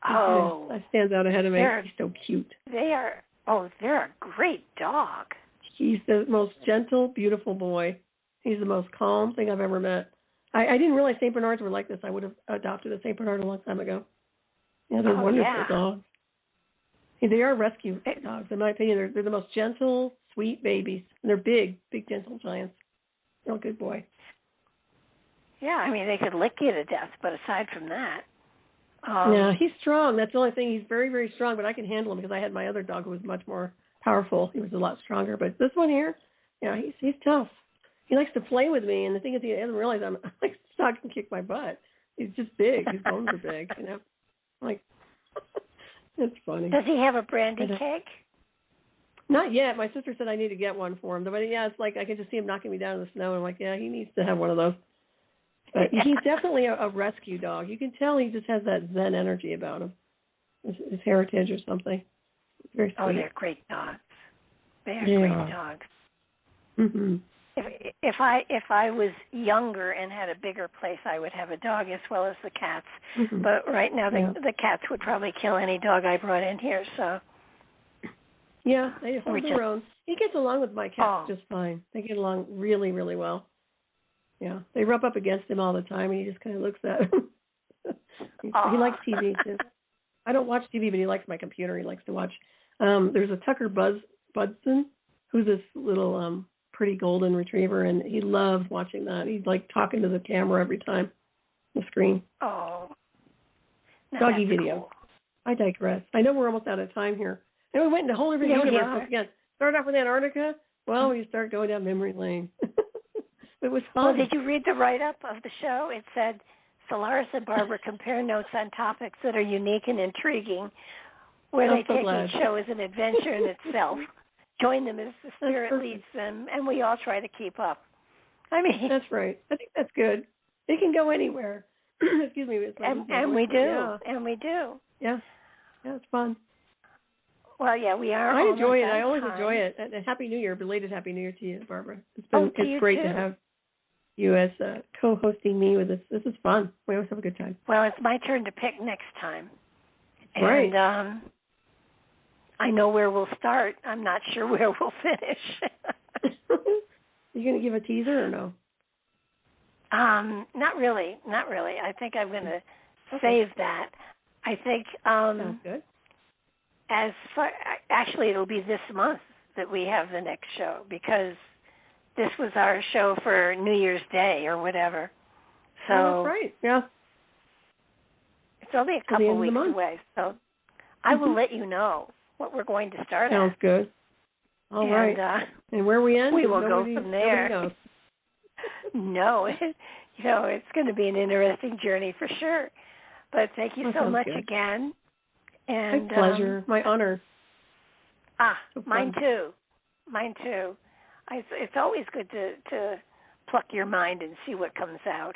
Oh.
That stands out ahead of me. He's so cute.
They're a great dog. He's
the most gentle, beautiful boy. He's the most calm thing I've ever met. I didn't realize St. Bernards were like this. I would have adopted a St. Bernard a long time ago. Yeah, they're wonderful dogs. They are rescue dogs, in my opinion. They're the most gentle, sweet babies. And they're big, gentle giants. Real good boy.
Yeah, I mean, they could lick you to death, but aside from that.
Yeah, he's strong. That's the only thing. He's very, very strong, but I can handle him because I had my other dog who was much more powerful. He was a lot stronger. But this one here, yeah, he's tough. He likes to play with me, and the thing is, he doesn't realize I'm like, this dog can kick my butt. He's just big. His bones are big, you know. Like, it's funny.
Does he have a brandy keg?
Not yet. My sister said I need to get one for him. But yeah, it's like I can just see him knocking me down in the snow. And I'm like, yeah, he needs to have one of those. But he's definitely a rescue dog. You can tell he just has that Zen energy about him. His heritage or something. Very sweet.
Oh, they're great dogs. They are great dogs.
Mm-hmm.
If I was younger and had a bigger place, I would have a dog as well as the cats. Mm-hmm. But right now, the cats would probably kill any dog I brought in here. So
yeah, they hold their own. He gets along with my cats just fine. They get along really, really well. Yeah, they rub up against him all the time, and he just kind of looks at him. He likes TV too. I don't watch TV, but he likes my computer. He likes to watch. There's a Tucker Budson, who's this little pretty golden retriever, and he loves watching that. He's like talking to the camera every time, the screen.
Oh,
doggy video. Cool. I digress. I know we're almost out of time here. And we went into a whole different universe again. Started off with Antarctica. Well, we start going down memory lane. It was fun.
Well, did you read the write-up of the show? It said, Solaris and Barbara compare notes on topics that are unique and intriguing, where they take each show as an adventure in itself. Join them as the spirit leads them, and we all try to keep up. I mean,
that's right. I think that's good. They can go anywhere. Excuse me.
And we do. Yeah. And we do.
Yeah. Yeah, it's fun.
Well, yeah, we are.
I enjoy it. I always enjoy it. And Happy New Year, belated Happy New Year to you, Barbara. It's great to have you as co-hosting me with this. This is fun. We always have a good time.
Well, it's my turn to pick next time.
Right.
And I know where we'll start. I'm not sure where we'll finish.
You going to give a teaser or no?
Not really. Not really. I think I'm going to save that. I think
sounds good.
Actually, it'll be this month that we have the next show because this was our show for New Year's Day or whatever. So
that's right. Yeah.
It's only a couple weeks away, so I will let you know what we're going to start
Sounds good. All right. And where we end?
We will go from there. No, it's going to be an interesting journey for sure. But thank you so much again. And
my pleasure. My honor.
So mine too. Mine too. It's always good to pluck your mind and see what comes out.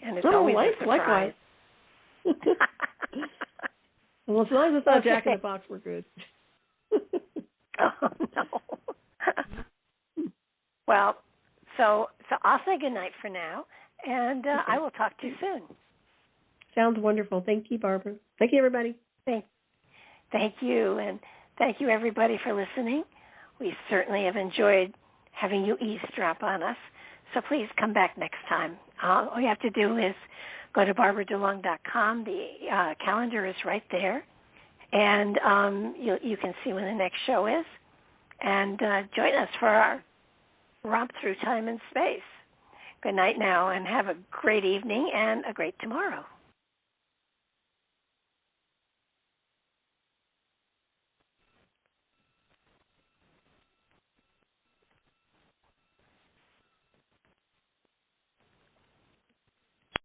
And it's always a surprise.
Likewise. Well, as long as it's not Jack in the Box, we're good.
Oh, no. Well, so I'll say goodnight for now, and I will talk to you soon.
Sounds wonderful. Thank you, Barbara. Thank you, everybody.
Thank you, and thank you, everybody, for listening. We certainly have enjoyed having you eavesdrop on us, so please come back next time. All you have to do is go to barbaradulong.com. The calendar is right there, and you can see when the next show is, and join us for our romp through time and space. Good night now, and have a great evening and a great tomorrow.